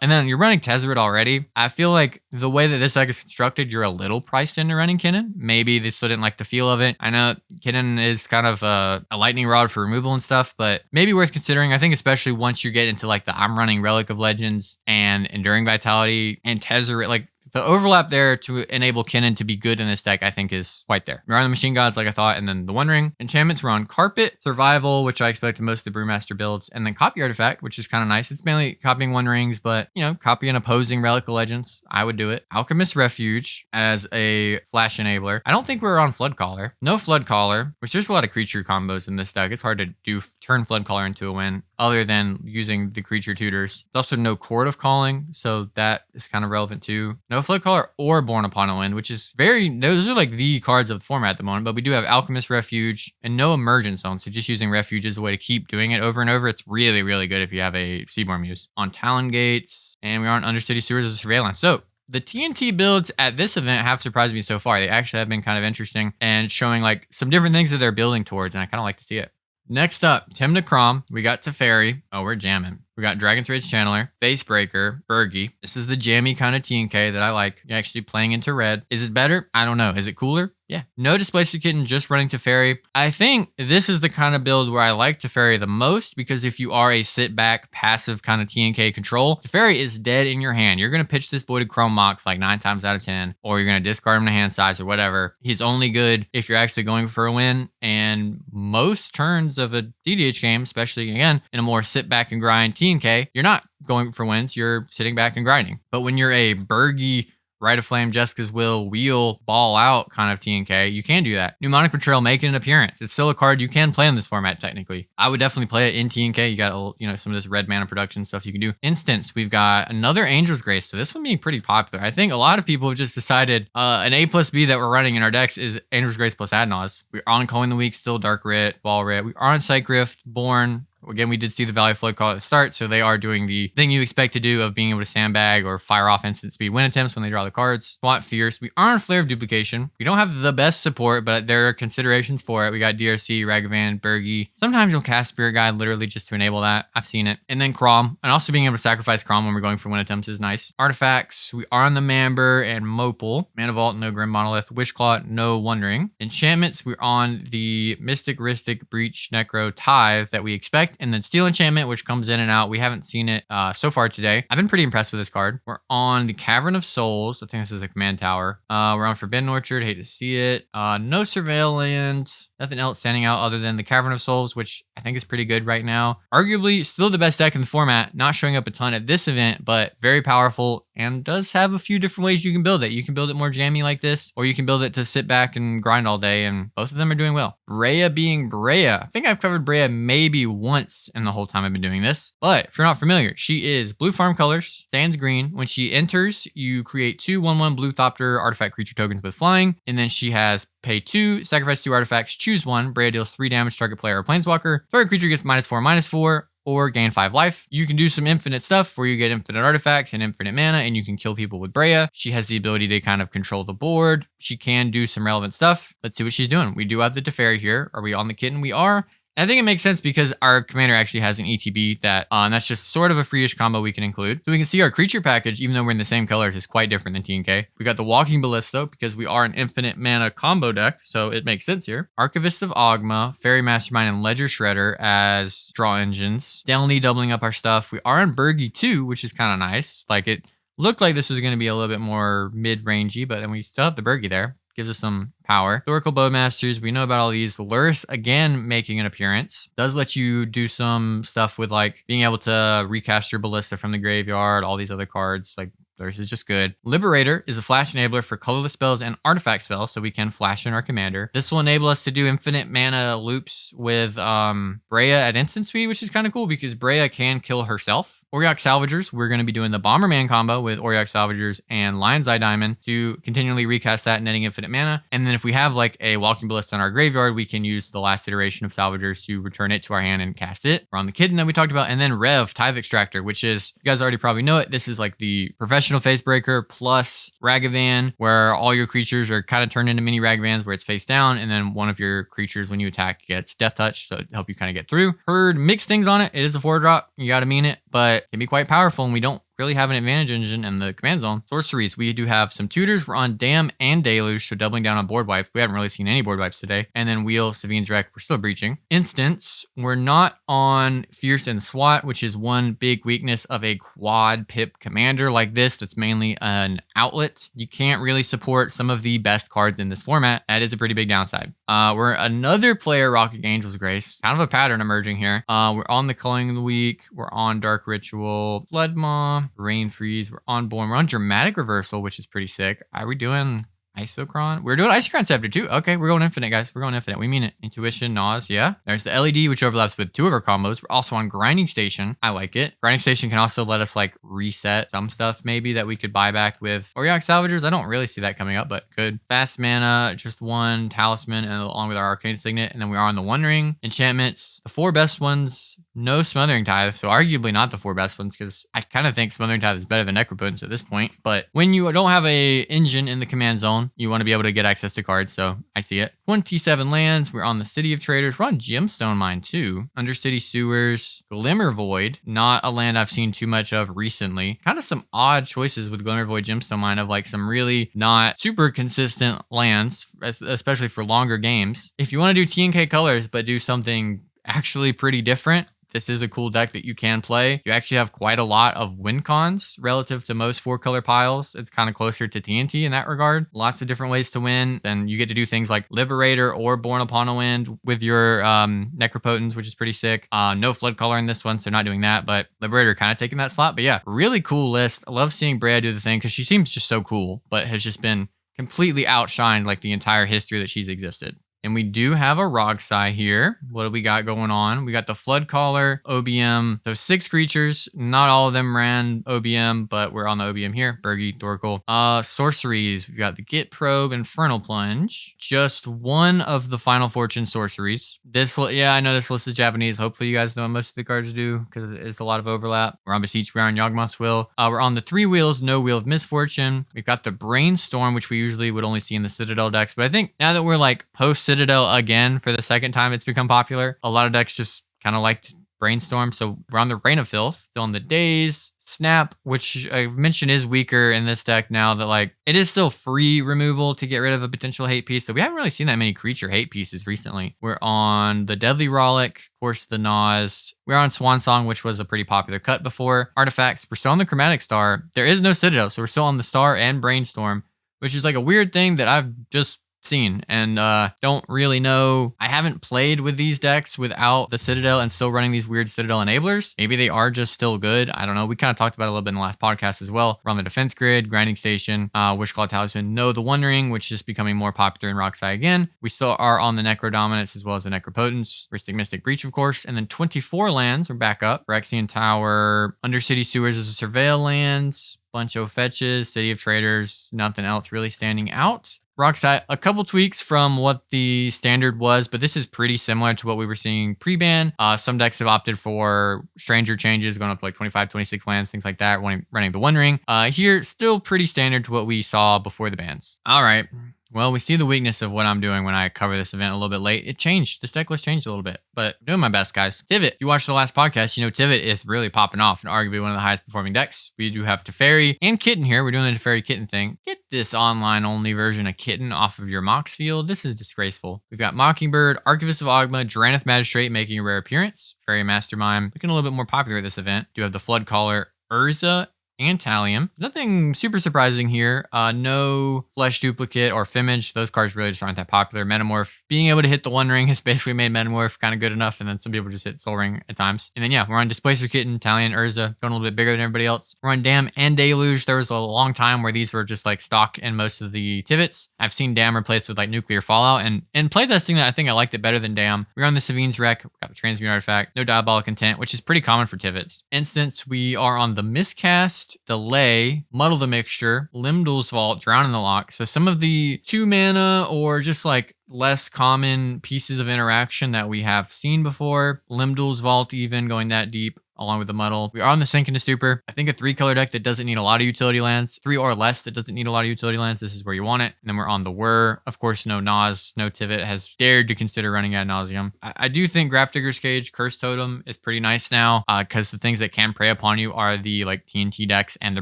And then you're running Tezzeret already. I feel like the way that this deck is constructed, you're a little priced into running Kinnan. Maybe they still didn't like the feel of it. I know Kinnan is kind of a lightning rod for removal and stuff, but maybe worth considering. I think especially once you get into like the I'm running Relic of Legends and Enduring Vitality and Tezzeret, like the overlap there to enable Kinnan to be good in this deck, I think, is quite there. We're on the Machine Gods, like I thought, and then the One Ring. Enchantments, we're on Carpet, Survival, which I expect in most of the Brewmaster builds, and then Copy Artifact, which is kind of nice. It's mainly copying One Rings, but, copy an opposing Relic of Legends. I would do it. Alchemist Refuge as a flash enabler. I don't think we're on Floodcaller. No Floodcaller, which there's a lot of creature combos in this deck. It's hard to turn Floodcaller into a win, other than using the creature tutors. There's also no Chord of Calling, so that is kind of relevant too. No Floodcaller or Born Upon a Wind, which is those are like the cards of the format at the moment, but we do have Alchemist Refuge and no Emergent Zone, so just using Refuge is a way to keep doing it over and over. It's really, really good if you have a Seaborn Muse. On Talon Gates, and we are on Undercity Sewers as a Surveillance. So the TNT builds at this event have surprised me so far. They actually have been kind of interesting and showing like some different things that they're building towards, and I kind of like to see it. Next up, Tymna Kraum. We got Teferi. Oh, we're jamming. We got Dragon's Rage Channeler, Facebreaker, Bergie. This is the jammy kind of TNK that I like. You're actually playing into red. Is it better? I don't know. Is it cooler? Yeah. No Displacer Kitten, just running Teferi. I think this is the kind of build where I like Teferi the most, because if you are a sit back, passive kind of TNK control, Teferi is dead in your hand. You're going to pitch this boy to Chrome Mox like 9 times out of 10, or you're going to discard him to hand size or whatever. He's only good if you're actually going for a win, and most turns of a cEDH game, especially again in a more sit back and grind TNK, you're not going for wins, you're sitting back and grinding. But when you're a Bergie Rite of Flame, Jessica's Will, Wheel, Ball Out kind of TNK, you can do that. Mnemonic Betrayal making an appearance. It's still a card you can play in this format technically. I would definitely play it in TNK. You got, you know, some of this red mana production stuff you can do. Instance, we've got another Angel's Grace. So this one being pretty popular. I think a lot of people have just decided an A plus B that we're running in our decks is Angel's Grace plus Adnaz. We're on Coin the Week, still Dark Writ, Ball Writ. We are on Psych Rift, Born. Again, we did see the Valley Flood call at the start, so they are doing the thing you expect to do of being able to sandbag or fire off instant speed win attempts when they draw the cards. Swat Fierce. We are on Flare of Duplication. We don't have the best support, but there are considerations for it. We got DRC, Ragavan, Bergie. Sometimes you'll cast Spirit Guide literally just to enable that. I've seen it. And then Kraum. And also being able to sacrifice Kraum when we're going for win attempts is nice. Artifacts. We are on the Mamber and Mopal. Mana Vault, no Grim Monolith. Wishclaw, no Wondering. Enchantments. We're on the Mystic, Ristic, Breach, Necro, Tithe that we expect. And then Steel Enchantment, which comes in and out. We haven't seen it so far today. I've been pretty impressed with this card. We're on the Cavern of Souls. I think this is a command tower. We're on Forbidden Orchard. Hate to see it. No Surveillance. Nothing else standing out other than the Cavern of Souls, which I think is pretty good right now. Arguably still the best deck in the format. Not showing up a ton at this event, but very powerful and does have a few different ways you can build it. You can build it more jammy like this, or you can build it to sit back and grind all day, and both of them are doing well. Breya being Breya. I think I've covered Breya maybe once in the whole time I've been doing this, but if you're not familiar, she is blue farm colors, sands green. When she enters, you create 2 1/1 blue Thopter artifact creature tokens with flying, and then she has pay 2, sacrifice 2 artifacts, choose 1. Breya deals 3 damage to target player or planeswalker. Target creature gets -4/-4, or gain 5 life. You can do some infinite stuff where you get infinite artifacts and infinite mana, and you can kill people with Breya. She has the ability to kind of control the board. She can do some relevant stuff. Let's see what she's doing. We do have the Teferi here. Are we on the kitten? We are. And I think it makes sense because our commander actually has an ETB that's just sort of a free-ish combo we can include. So we can see our creature package, even though we're in the same colors, is quite different than TNK. We got the Walking Ballista because we are an infinite mana combo deck, so it makes sense here. Archivist of Ogma, Fairy Mastermind, and Ledger Shredder as draw engines. Definitely doubling up our stuff. We are on Bergie too, which is kind of nice. Like, it looked like this was going to be a little bit more mid-rangey, but then we still have the Bergie there. Gives us some power. Historical Bowmasters, we know about all these. Lurrus, again, making an appearance. Does let you do some stuff with, like, being able to recast your Ballista from the graveyard, all these other cards. Like, Lurrus is just good. Liberator is a flash enabler for colorless spells and artifact spells, so we can flash in our commander. This will enable us to do infinite mana loops with Breya at instant speed, which is kind of cool because Breya can kill herself. Auriok Salvagers, we're going to be doing the Bomberman combo with Auriok Salvagers and Lion's Eye Diamond to continually recast that, netting infinite mana. And then if we have like a Walking Ballista in our graveyard, we can use the last iteration of Salvagers to return it to our hand and cast it. We're on the Kitten that we talked about. And then Rev, Tithe Extractor, which is, you guys already probably know it. This is like the professional Facebreaker plus Ragavan, where all your creatures are kind of turned into mini Ragavans where it's face down. And then one of your creatures, when you attack, gets Death Touch, so it help you kind of get through. Heard mixed things on it. It is a 4-drop. You got to mean it, but can be quite powerful, and we don't really have an advantage engine in the command zone. Sorceries, we do have some tutors. We're on Dam and Deluge, so doubling down on board wipes. We haven't really seen any board wipes today. And then Wheel, Savine's Wreck, we're still breaching. Instance, we're not on Fierce and SWAT, which is one big weakness of a quad pip commander like this that's mainly an outlet. You can't really support some of the best cards in this format. That is a pretty big downside. We're another player rocking Angel's Grace. Kind of a pattern emerging here. We're on the Culling of the Week. We're on Dark Ritual, Blood Maw, Rain Freeze. We're on Born. We're on Dramatic Reversal, which is pretty sick. Are we doing Isocron? We're doing Isocron Scepter too. Okay, we're going infinite, guys. We're going infinite. We mean it. Intuition, Nausea. There's the LED, which overlaps with 2 of our combos. We're also on Grinding Station. I like it. Grinding Station can also let us like reset some stuff maybe that we could buy back with Auriok Salvagers. I don't really see that coming up, but good. Fast mana, just 1 Talisman, and along with our Arcane Signet. And then we are on the One Ring. Enchantments, the 4 best ones. No Smothering Tithe, so arguably not the 4 best ones, because I kind of think Smothering Tithe is better than Necropotence at this point. But when you don't have a engine in the command zone, you want to be able to get access to cards, so I see it. 27 lands. We're on the City of Traders. We're on Gemstone Mine too. Undercity Sewers. Glimmer Void. Not a land I've seen too much of recently. Kind of some odd choices with Glimmer Void, Gemstone Mine, of like some really not super consistent lands, especially for longer games. If you want to do TNK colors, but do something actually pretty different, this is a cool deck that you can play. You actually have quite a lot of win cons relative to most 4-color piles. It's kind of closer to TNT in that regard. Lots of different ways to win. And you get to do things like Liberator or Born Upon a Wind with your Necropotence, which is pretty sick. No Flood Color in this one, so not doing that, but Liberator kind of taking that slot. But yeah, really cool list. I love seeing Breya do the thing because she seems just so cool, but has just been completely outshined like the entire history that she's existed. And we do have a Rogsai here. What do we got going on? We got the Flood Caller, OBM. So 6 creatures. Not all of them ran OBM, but we're on the OBM here. Bergie, Dorkle. Sorceries. We've got the Git Probe, Infernal Plunge. Just one of the Final Fortune sorceries. Yeah, I know this list is Japanese. Hopefully you guys know what most of the cards do because it's a lot of overlap. We're on Beseech, we're on Yawgmoth's Will. We're on the 3 wheels, no Wheel of Misfortune. We've got the Brainstorm, which we usually would only see in the Citadel decks. But I think now that we're like post-Citadel again for the second time it's become popular, a lot of decks just kind of liked Brainstorm. So we're on the Rain of Filth, still on the Daze. Snap, which I mentioned is weaker in this deck now that like it is still free removal to get rid of a potential hate piece. So we haven't really seen that many creature hate pieces recently. We're on the Deadly Rollick, of course the Nas. We're on Swan Song, which was a pretty popular cut before. Artifacts, we're still on the Chromatic Star. There is no Citadel, so we're still on the Star and Brainstorm, which is like a weird thing that I've just seen and don't really know. I haven't played with these decks without the Citadel and still running these weird Citadel enablers. Maybe they are just still good. I don't know. We kind of talked about it a little bit in the last podcast as well. We're on the Defense Grid, Grinding Station, Wishclaw Talisman, No the Wondering, which is becoming more popular in Roxai again. We still are on the Necro Dominance as well as the Necropotence, Rhystic Mystic Breach, of course, and then 24 lands are back up. Phyrexian Tower, Undercity Sewers as a Surveil lands, bunch of fetches, City of Traders, nothing else really standing out. Roxai, a couple tweaks from what the standard was, but this is pretty similar to what we were seeing pre-ban. Some decks have opted for stranger changes, going up to like 25, 26 lands, things like that, running the One Ring. Here, still pretty standard to what we saw before the bans. All right. Well, we see the weakness of what I'm doing when I cover this event a little bit late. It changed. This deck list changed a little bit, but I'm doing my best, guys. Tivit. If you watched the last podcast, you know Tivit is really popping off and arguably one of the highest performing decks. We do have Teferi and Kitten here. We're doing the Teferi Kitten thing. Get this online-only version of Kitten off of your Mox field. This is disgraceful. We've got Mockingbird, Archivist of Ogma, Drannith Magistrate making a rare appearance. Fairy Mastermind looking a little bit more popular at this event. Do have the Flood Caller, Urza, and Talion. Nothing super surprising here. No Flesh Duplicate or Fimage. Those cards really just aren't that popular. Metamorph. Being able to hit the One Ring has basically made Metamorph kind of good enough, and then some people just hit Soul Ring at times. And then yeah, we're on Displacer Kitten, Talion, Urza, going a little bit bigger than everybody else. We're on Dam and Deluge. There was a long time where these were just like stock in most of the Tivits. I've seen Dam replaced with like Nuclear Fallout, and in playtesting that, I think I liked it better than Dam. We're on the Savine's Wreck. We've got the Transmute Artifact. No Diabolic Intent, which is pretty common for Tivits. Instance, we are on the Miscast, Delay, Muddle the Mixture, Limdol's Vault, Drown in the Lock. So some of the 2 mana or just like less common pieces of interaction that we have seen before. Limdol's Vault even going that deep, along with the Muddle. We are on the Sink into Stupor. I think a 3-color deck that doesn't need a lot of utility lands, 3 or less that doesn't need a lot of utility lands, this is where you want it. And then we're on the Whir. Of course, no Nas, no Tivit has dared to consider running ad nauseum. I do think Grafdigger's Cage, Curse Totem is pretty nice now, because the things that can prey upon you are the like TNT decks and the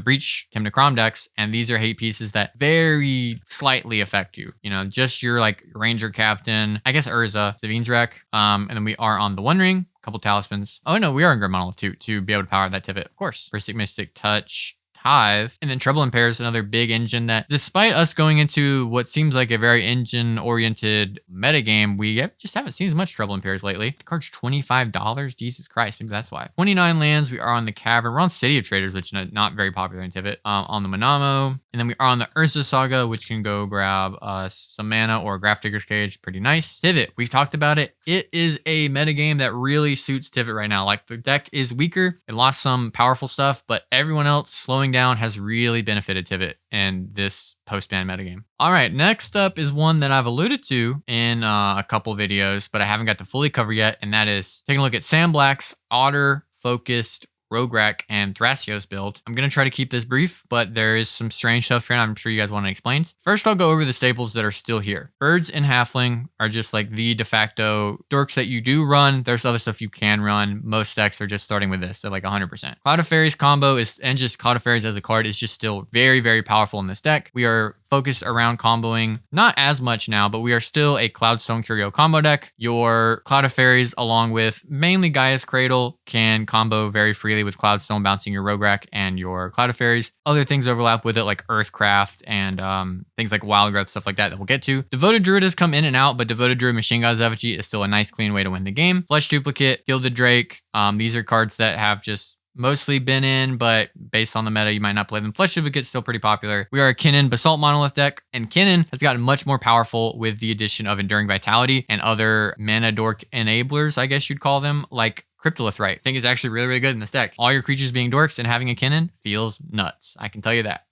Breach, Tymna Kraum decks, and these are hate pieces that very slightly affect you. You know, just your like Ranger Captain, I guess Urza, Savine's Wreck, and then we are on the One Ring. Couple talismans. Oh no, we are in Grim Monolith too, to be able to power that Tivit, of course. Rhystic Mystic Touch, Hive, and then Trouble in Pairs, another big engine that, despite us going into what seems like a very engine-oriented metagame, we just haven't seen as much Trouble in Pairs lately. The card's $25. Jesus Christ, maybe that's why. 29 lands. We are on the Cavern. We're on City of Traders, which is not very popular in Tivit. On the Manamo, and then we are on the Urza Saga, which can go grab some mana or Grafdigger's Cage. Pretty nice. Tivit, we've talked about it. It is a metagame that really suits Tivit right now. Like, the deck is weaker. It lost some powerful stuff, but everyone else slowing down has really benefited Tivit in this post-ban metagame. All right, next up is one that I've alluded to in a couple videos, but I haven't got to fully cover yet, and that is taking a look at Sam Black's Otter-focused Rograk and Thrasios build. I'm going to try to keep this brief, but there is some strange stuff here, and I'm sure you guys want to explain. First, I'll go over the staples that are still here. Birds and Halfling are just like the de facto dorks that you do run. There's other stuff you can run. Most decks are just starting with this at like 100%. Cloud of Fairies combo is, and just Cloud of Fairies as a card is just still very, very powerful in this deck. We are focused around comboing, not as much now, but we are still a Cloudstone Curio combo deck. Your Cloud of Fairies, along with mainly Gaia's Cradle, can combo very freely with Cloudstone, bouncing your Rogue Rack and your Cloud of Fairies. Other things overlap with it, like Earthcraft and things like Wild Growth, stuff like that we'll get to. Devoted Druid has come in and out, but Devoted Druid Machine God's Effigy is still a nice, clean way to win the game. Flesh Duplicate, Gilded Drake. These are cards that have just mostly been in, but based on the meta, you might not play them. Flesh Duplicate's still pretty popular. We are a Kinnan Basalt Monolith deck, and Kinnan has gotten much more powerful with the addition of Enduring Vitality and other mana dork enablers, I guess you'd call them, like Cryptolith Rite. I think is actually really, really good in this deck. All your creatures being dorks and having a Kinnan feels nuts. I can tell you that.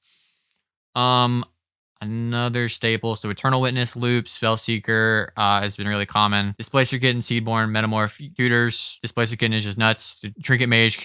Another staple, so Eternal Witness, Loop, Spellseeker has been really common. Displacer Kitten, Seedborn, Metamorph, Tutors. Displacer Kitten is just nuts. Trinket Mage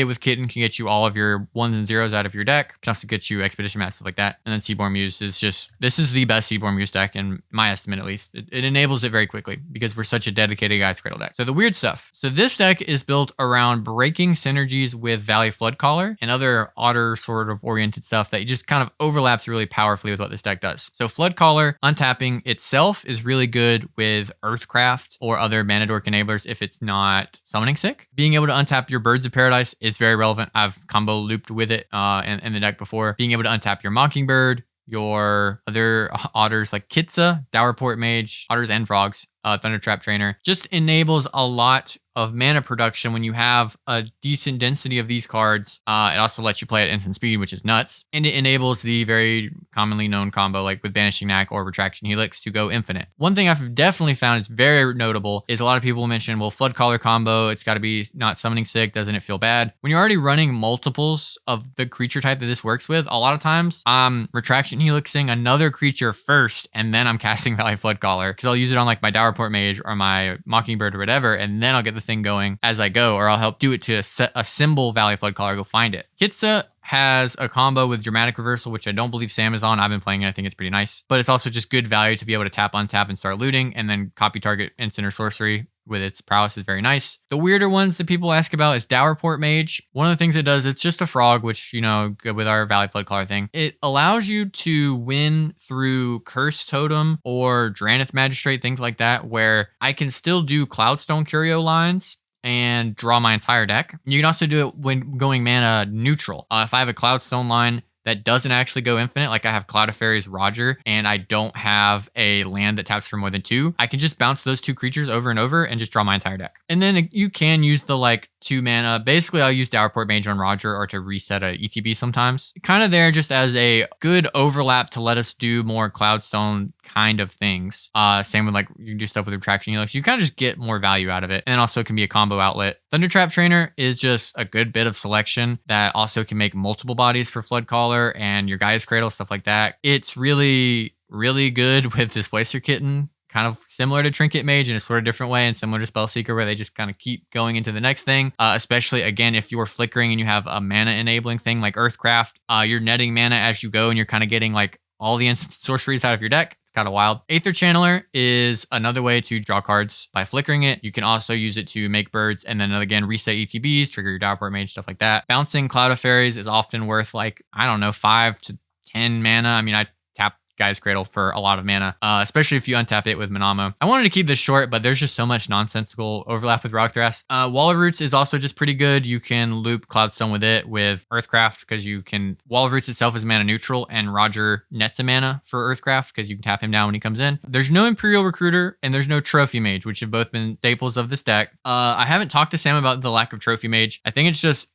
with Kitten can get you all of your 1s and 0s out of your deck. Can also get you Expedition Map, stuff like that. And then Seedborn Muse is this is the best Seedborn Muse deck, in my estimate at least. It enables it very quickly because we're such a dedicated Gaia's Cradle deck. So the weird stuff. So this deck is built around breaking synergies with Valley Floodcaller and other otter sort of oriented stuff that just kind of overlaps really powerfully with what this deck does. So Floodcaller untapping itself is really good with Earthcraft or other mana dork enablers if it's not summoning sick. Being able to untap your Birds of Paradise is very relevant. I've combo looped with it in the deck before. Being able to untap your Mockingbird, your other otters like Kitsa, Dowerport Mage, otters and frogs, Thundertrap Trainer, just enables a lot of mana production when you have a decent density of these cards. It also lets you play at instant speed, which is nuts. And it enables the very commonly known combo like with Banishing Knack or Retraction Helix to go infinite. One thing I've definitely found is very notable is a lot of people mention, well, Floodcaller combo, it's got to be not summoning sick, doesn't it feel bad? When you're already running multiples of the creature type that this works with, a lot of times I'm Retraction Helixing another creature first, and then I'm casting Valley Floodcaller, because I'll use it on like my Dowerport Mage or my Mockingbird or whatever, and then I'll get the thing going as I go, or I'll help do it to a symbol Valley Floodcaller, go find it. Kitsa has a combo with Dramatic Reversal, which I don't believe Sam is on. I've been playing it. I think it's pretty nice. But it's also just good value to be able to tap, untap, and start looting, and then copy target instant or sorcery with its prowess is very nice. The weirder ones that people ask about is Dowerport Mage. One of the things it does, it's just a frog, which, you know, good with our Valley Floodcaller thing. It allows you to win through Curse Totem or Drannith Magistrate, things like that, where I can still do Cloudstone Curio lines and draw my entire deck. You can also do it when going mana neutral. If I have a Cloudstone line that doesn't actually go infinite, like I have Cloud of Fairies Roger, and I don't have a land that taps for more than 2, I can just bounce those 2 creatures over and over and just draw my entire deck. And then you can use the like 2 mana. Basically, I'll use Dowerport Mage on Roger or to reset a ETB sometimes. Kind of there just as a good overlap to let us do more Cloudstone kind of things. Same with like, you can do stuff with Retraction Helix. You kind of just get more value out of it. And also can be a combo outlet. Thundertrap Trainer is just a good bit of selection that also can make multiple bodies for Floodcaller and your Gaia's Cradle, stuff like that. It's really, really good with Displacer Kitten. Kind of similar to Trinket Mage in a sort of different way, and similar to Spellseeker, where they just kind of keep going into the next thing. Especially, again, if you're flickering and you have a mana enabling thing like Earthcraft, you're netting mana as you go, and you're kind of getting like all the instant sorceries out of your deck. It's kind of wild. Aether Channeler is another way to draw cards by flickering it. You can also use it to make birds, and then again, reset ETBs, trigger your Dowerport Mage, stuff like that. Bouncing Cloud of Fairies is often worth like, I don't know, 5 to 10 mana. I mean, I tap Gaia's Cradle for a lot of mana, especially if you untap it with Manamo. I wanted to keep this short, but there's just so much nonsensical overlap with Rockthras. Wall of Roots is also just pretty good. You can loop Cloudstone with it with Earthcraft, because you can... Wall of Roots itself is mana neutral, and Roger nets a mana for Earthcraft because you can tap him down when he comes in. There's no Imperial Recruiter, and there's no Trophy Mage, which have both been staples of this deck. I haven't talked to Sam about the lack of Trophy Mage. I think it's just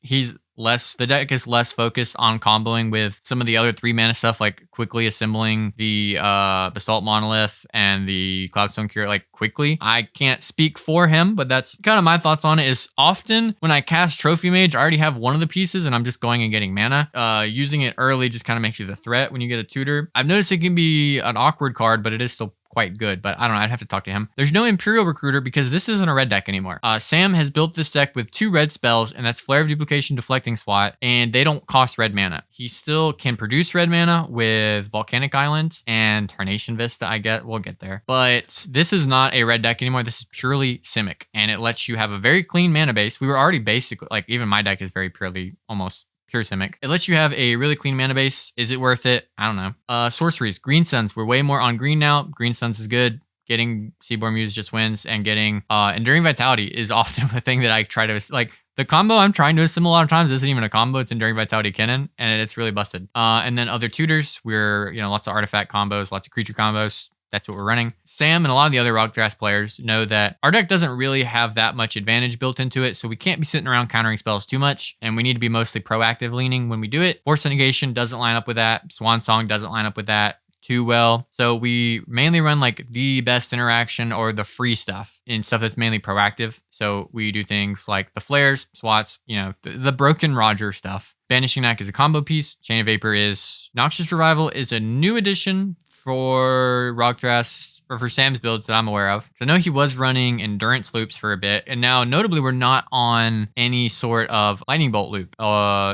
the deck is less focused on comboing with some of the other 3 mana stuff, like quickly assembling the Basalt Monolith and the Cloudstone Cure like quickly. I can't speak for him, but that's kind of my thoughts on it. Is often when I cast Trophy Mage, I already have one of the pieces and I'm just going and getting mana. Using it early just kind of makes you the threat when you get a tutor. I've noticed it can be an awkward card, but it is still quite good, but I don't know, I'd have to talk to him. There's no Imperial Recruiter because this isn't a red deck anymore. Sam has built this deck with 2 red spells, and that's Flare of Duplication, Deflecting Swat, and they don't cost red mana. He still can produce red mana with Volcanic Island and Tarnation Vista, we'll get there. But this is not a red deck anymore. This is purely Simic, and it lets you have a very clean mana base. We were already basically, like, even my deck is very purely almost pure Simic. It lets you have a really clean mana base. Is it worth it? I don't know. Sorceries, Green Suns. We're way more on green now. Green Suns is good. Getting Seaborn Muse just wins, and getting Enduring Vitality is often the thing that I try to, like, the combo I'm trying to assemble a lot of times isn't even a combo. It's Enduring Vitality Kennen, and it's really busted. And then other tutors, we're, lots of artifact combos, lots of creature combos. That's what we're running. Sam and a lot of the other Rogthras players know that our deck doesn't really have that much advantage built into it, so we can't be sitting around countering spells too much, and we need to be mostly proactive leaning when we do it. Force Negation doesn't line up with that. Swan Song doesn't line up with that too well. So we mainly run like the best interaction or the free stuff in stuff that's mainly proactive. So we do things like the flares, swats, the broken Roger stuff. Banishing Knack is a combo piece. Chain of Vapor is Noxious Revival is a new addition for Rogthras, or for Sam's builds that I'm aware of. I know he was running Endurance loops for a bit, and now notably we're not on any sort of Lightning Bolt loop.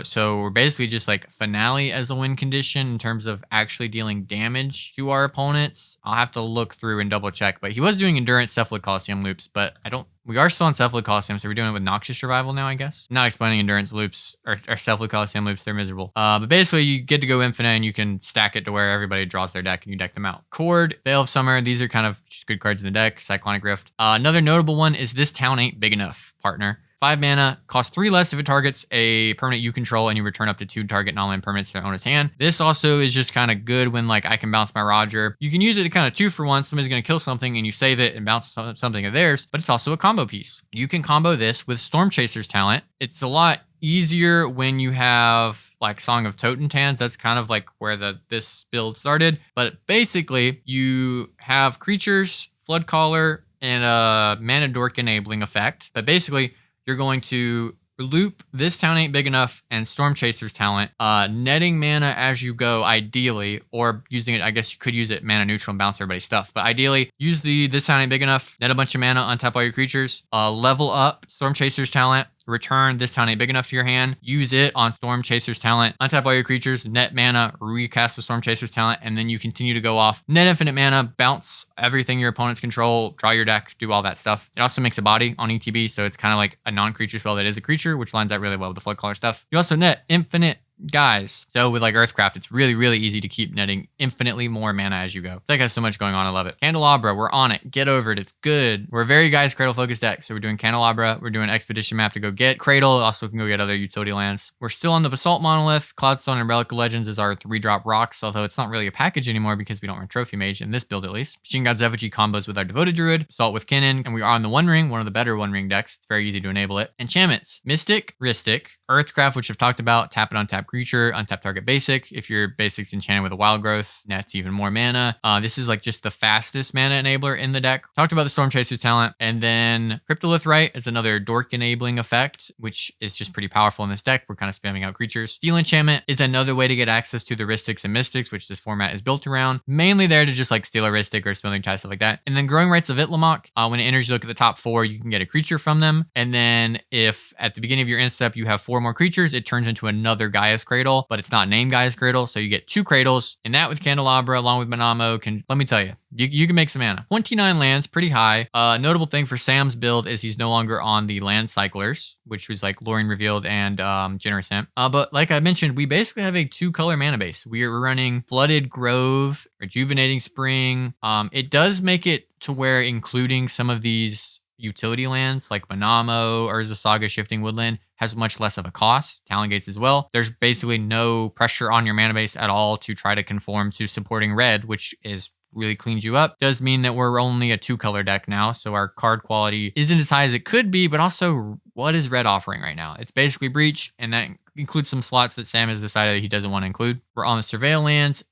So we're basically just like Finale as a win condition in terms of actually dealing damage to our opponents. I'll have to look through and double check, but he was doing Endurance Cephalid Coliseum loops, but we are still on Cephalid Coliseum, so we're doing it with Noxious Survival now, I guess. I'm not explaining Endurance loops or Cephalid Coliseum loops, they're miserable. But basically, you get to go infinite and you can stack it to where everybody draws their deck and you deck them out. Chord, Veil of Summer, these are kind of just good cards in the deck. Cyclonic Rift. Another notable one is This Town Ain't Big Enough, partner. 5 mana, costs 3 less if it targets a permanent you control, and you return up to 2 target non-land permanents to their owner's hand. This also is just kind of good when like I can bounce my Roger. You can use it to kind of 2 for 1. Somebody's going to kill something and you save it and bounce something of theirs, but it's also a combo piece. You can combo this with Storm Chaser's talent. It's a lot easier when you have like Song of Totentans. That's kind of like where this build started. But basically, you have creatures, Flood Caller, and a Mana Dork enabling effect. But basically, you're going to loop This Town Ain't Big Enough and Storm Chaser's talent, netting mana as you go, ideally, or using it, I guess you could use it mana neutral and bounce everybody's stuff. But ideally, use the This Town Ain't Big Enough, net a bunch of mana, untap all your creatures, level up Storm Chaser's talent, return This Town Ain't Big Enough to your hand, use it on Storm Chaser's talent, untap all your creatures, net mana, recast the Storm Chaser's talent, and then you continue to go off, net infinite mana, bounce everything your opponents control, draw your deck, do all that stuff. It also makes a body on ETB, so it's kind of like a non-creature spell that is a creature, which lines up really well with the Flood Caller stuff. You also net infinite guys. So with like Earthcraft, it's really, really easy to keep netting infinitely more mana as you go. That has so much going on. I love it. Candelabra, we're on it. Get over it. It's good. We're a very Guys Cradle focused deck. So we're doing Candelabra. We're doing Expedition Map to go get Cradle. Also can go get other utility lands. We're still on the Basalt Monolith. Cloudstone and Relic of Legends is our 3-drop rocks, although it's not really a package anymore because we don't run Trophy Mage in this build at least. Machine God's Effigy combos with our Devoted Druid. Basalt with Kinnan. And we are on the One Ring, one of the better One Ring decks. It's very easy to enable it. Enchantments. Mystic, Rhystic, Earthcraft, which I've talked about. Tap it, untap creature, untap target basic. If your basic's enchanted with a Wild Growth, that's even more mana. This is like just the fastest mana enabler in the deck. Talked about the Storm Chaser's talent. And then Cryptolith Rite is another dork enabling effect, which is just pretty powerful in this deck. We're kind of spamming out creatures. Steel Enchantment is another way to get access to the Rhystics and Mystics, which this format is built around. Mainly there to just like steal a Rhystic or Smelling Tide, stuff like that. And then Growing Rites of Itlimoc. When it enters, you look at the top 4, you can get a creature from them. And then if at the beginning of your end step you have 4 more creatures, it turns into another Gaia's Cradle, but it's not named Gaia's Cradle, so you get 2 Cradles. And that with Candelabra along with Manamo can, let me tell you, you can make some mana. 29 lands, pretty high. Notable thing for Sam's build is he's no longer on the land cyclers, which was like Luring Revealed and Generous Imp. But like I mentioned, we basically have a 2-color mana base. We're running Flooded Grove, Rejuvenating Spring. It does make it to where including some of these utility lands like Manamo, Urza Saga, Shifting Woodland has much less of a cost. Talon Gates as well. There's basically no pressure on your mana base at all to try to conform to supporting red, which is really cleans you up. Does mean that we're only a 2-color deck now, so our card quality isn't as high as it could be, but also what is red offering right now? It's basically Breach, and that includes some slots that Sam has decided that he doesn't want to include. We're on the Surveil lands.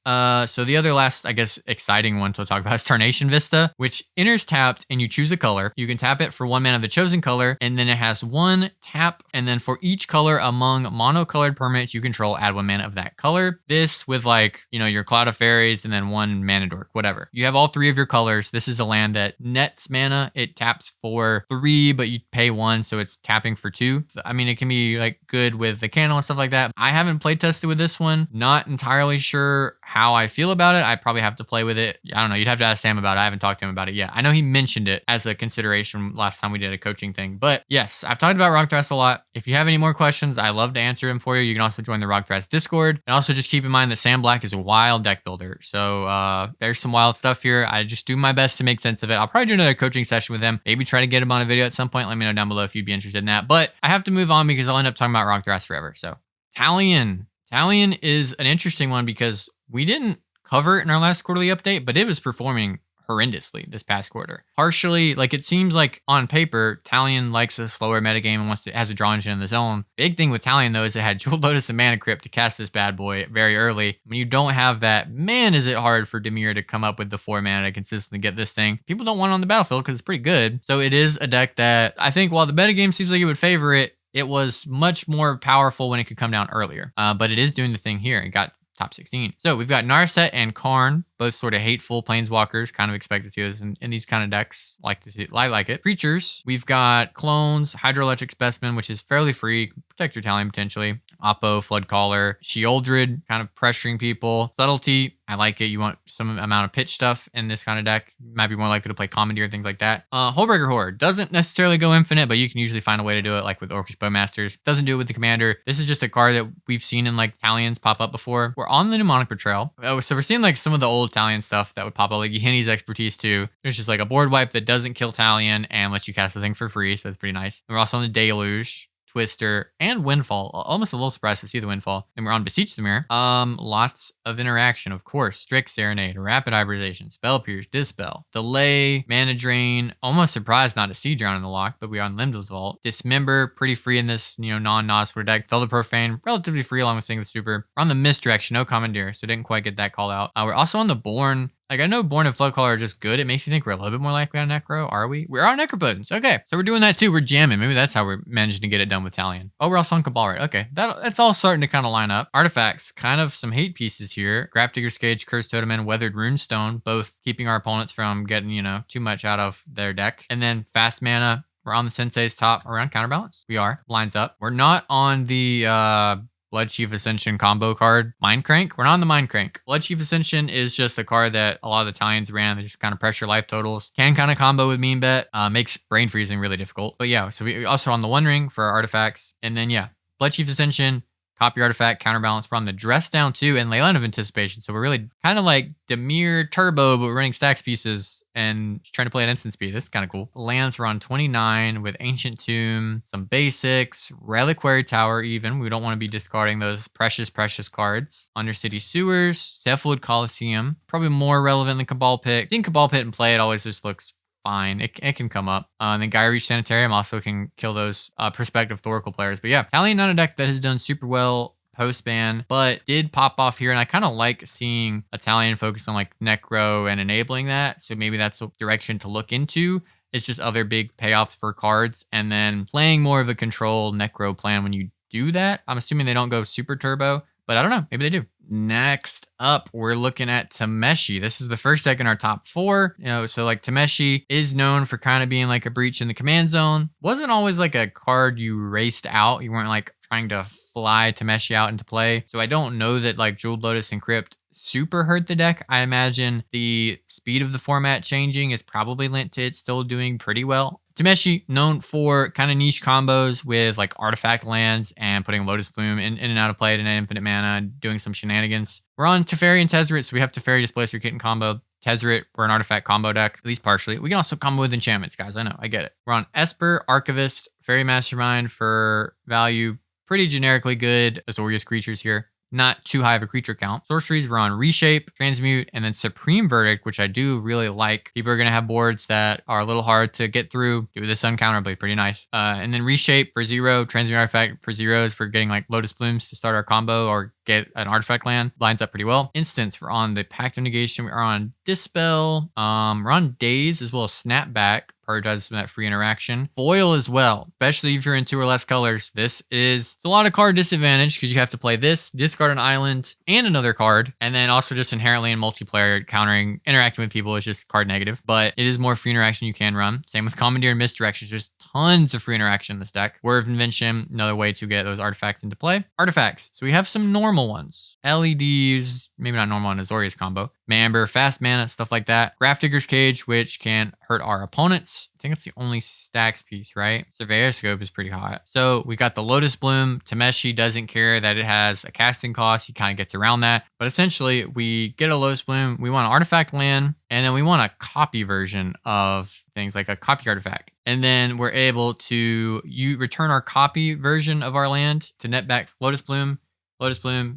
So the other last, I guess, exciting one to talk about is Tarnation Vista, which enters tapped and you choose a color. You can tap it for 1 mana of the chosen color, and then it has 1 tap, and then for each color among monocolored permanents you control, add 1 mana of that color. This with like, your Cloud of Fairies and then 1 Mana Dork, whatever. You have all 3 of your colors. This is a land that nets mana. It taps for 3, but you pay 1, so it's tapping for 2. So, I mean, it can be like good with the Cannon channel and stuff like that. I haven't play tested with this one. Not entirely sure how I feel about it. I probably have to play with it. I don't know. You'd have to ask Sam about it. I haven't talked to him about it yet. I know he mentioned it as a consideration last time we did a coaching thing. But yes, I've talked about Rogthras a lot. If you have any more questions, I love to answer them for you. You can also join the Rogthras Discord. And also just keep in mind that Sam Black is a wild deck builder. So there's some wild stuff here. I just do my best to make sense of it. I'll probably do another coaching session with him. Maybe try to get him on a video at some point. Let me know down below if you'd be interested in that. But I have to move on because I'll end up talking about Rogthras forever. So Talion. Talion is an interesting one because we didn't cover it in our last quarterly update, but it was performing horrendously this past quarter. Partially, like it seems like on paper, Talion likes a slower metagame and has a draw engine of his own. Big thing with Talion though is it had Jeweled Lotus and Mana Crypt to cast this bad boy very early. When you don't have that, man, is it hard for Dimir to come up with the 4 mana to consistently get this thing. People don't want it on the battlefield because it's pretty good. So it is a deck that I think while the metagame seems like it would favor it, it was much more powerful when it could come down earlier. But it is doing the thing here. It got top 16. So we've got Narset and Karn, both sort of hateful planeswalkers. Kind of expect to see this in these kind of decks. I like it. Creatures, we've got Clones, Hydroelectric Specimen, which is fairly free. Protect your Talion potentially. Oppo, Flood Caller, Sheoldred, kind of pressuring people. Subtlety, I like it. You want some amount of pitch stuff in this kind of deck. Might be more likely to play Commandeer, things like that. Hullbreaker Horde doesn't necessarily go infinite, but you can usually find a way to do it, like with Orcish Bowmasters. Doesn't do it with the Commander. This is just a card that we've seen in like Talions pop up before. We're on the Mnemonic Betrayal. So we're seeing like some of the old Talion stuff that would pop up, like Yehini's Expertise too. There's just like a board wipe that doesn't kill Talion and lets you cast the thing for free, so that's pretty nice. And we're also on the Deluge, Twister, and Windfall. Almost a little surprised to see the Windfall. And we're on Beseech the Mirror. Lots of interaction, of course. Strict Serenade, Rapid Hybridization, Spell Pierce, Dispel, Delay, Mana Drain. Almost surprised not to see Drown in the lock, but we're on Limdal's Vault. Dismember, pretty free in this, non-Nas sort of deck. Felder Profane, relatively free along with Sing the Super. We're on the Misdirection, no Commandeer, so didn't quite get that call out. We're also on the Born. Like, I know Born and Floodcaller are just good. It makes me think we're a little bit more likely on Necro. Are we? We're on Necropotence. Okay. So we're doing that too. We're jamming. Maybe that's how we're managing to get it done with Talion. Oh, we're also on Cabal, right? Okay. That's all starting to kind of line up. Artifacts, kind of some hate pieces here. Grafdigger's Cage, Cursed Totem, and Weathered Runestone, both keeping our opponents from getting, too much out of their deck. And then Fast Mana. We're on the Sensei's top. Are we on Counterbalance? We are. Lines up. We're not on the, Blood Chief Ascension combo card, Mind Crank. We're not on the Mind Crank. Blood Chief Ascension is just a card that a lot of the Talions ran. They just kind of pressure life totals. Can kind of combo with Mean Bet. Makes brain freezing really difficult. But yeah, so we also on the One Ring for our artifacts. And then yeah, Blood Chief Ascension, copy artifact, counterbalance. We're on the Dress Down 2 and Leyline of Anticipation. So we're really kind of like Dimir Turbo, but we're running stacks pieces and trying to play at instant speed. This is kind of cool. Lands, we're on 29 with Ancient Tomb, some basics, Reliquary Tower even. We don't want to be discarding those precious cards. Undercity Sewers, Cephalid Coliseum, probably more relevant than Cabal Pit. Seeing Cabal Pit and play, it always just looks fine. It can come up. And then Gaia Reach Sanitarium also can kill those prospective Thoracle players. But yeah, Talion not a deck that has done super well post-ban, but did pop off here, and I kind of like seeing Talion focus on like Necro and enabling that, so maybe that's a direction to look into. It's just other big payoffs for cards, and then playing more of a control Necro plan when you do that. I'm assuming they don't go super turbo, but I don't know, maybe they do. Next up, we're looking at Tameshi. This is the first deck in our top 4. So like Tameshi is known for kind of being like a breach in the command zone. Wasn't always like a card you raced out. You weren't like trying to fly Tameshi out into play. So I don't know that like Jeweled Lotus and Crypt super hurt the deck. I imagine the speed of the format changing is probably linked to it still doing pretty well. Tameshi, known for kind of niche combos with like artifact lands and putting Lotus Bloom in and out of play at an infinite mana, doing some shenanigans. We're on Teferi and Tezzeret, so we have Teferi, Displacer, Kitten combo. Tezzeret, we're an artifact combo deck, at least partially. We can also combo with enchantments, guys. I know, I get it. We're on Esper, Archivist, Fairy Mastermind for value. Pretty generically good Azorius creatures here. Not too high of a creature count. Sorceries, we're on Reshape, Transmute, and then Supreme Verdict, which I do really like. People are going to have boards that are a little hard to get through. Do this uncounterably, pretty nice. And then Reshape for 0, Transmute Artifact for 0s for getting like Lotus Blooms to start our combo or get an artifact land. Lines up pretty well. Instance, we're on the Pact of Negation. We're on Dispel. We're on Daze as well as Snapback. prioritizes some of that free interaction. Foil as well, especially if you're in 2 or less colors. This is a lot of card disadvantage because you have to play this, discard an island and another card, and then also just inherently in multiplayer, countering, interacting with people is just card negative, but it is more free interaction you can run. Same with Commandeer and Misdirections. There's tons of free interaction in this deck. Word of Invention, another way to get those artifacts into play. Artifacts. So we have some normal ones. LEDs, maybe not normal on Azorius combo. Mamber, fast mana, stuff like that. Grafdigger's Cage, which can hurt our opponents. I think it's the only stacks piece, right? Surveyor Scope is pretty hot. So we got the Lotus Bloom. Tameshi doesn't care that it has a casting cost. He kind of gets around that. But essentially, we get a Lotus Bloom. We want an artifact land, and then we want a copy version of things like a copy artifact. And then we're able to return our copy version of our land to net back Lotus Bloom,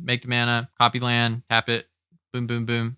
make the mana, copy land, tap it, boom, boom, boom.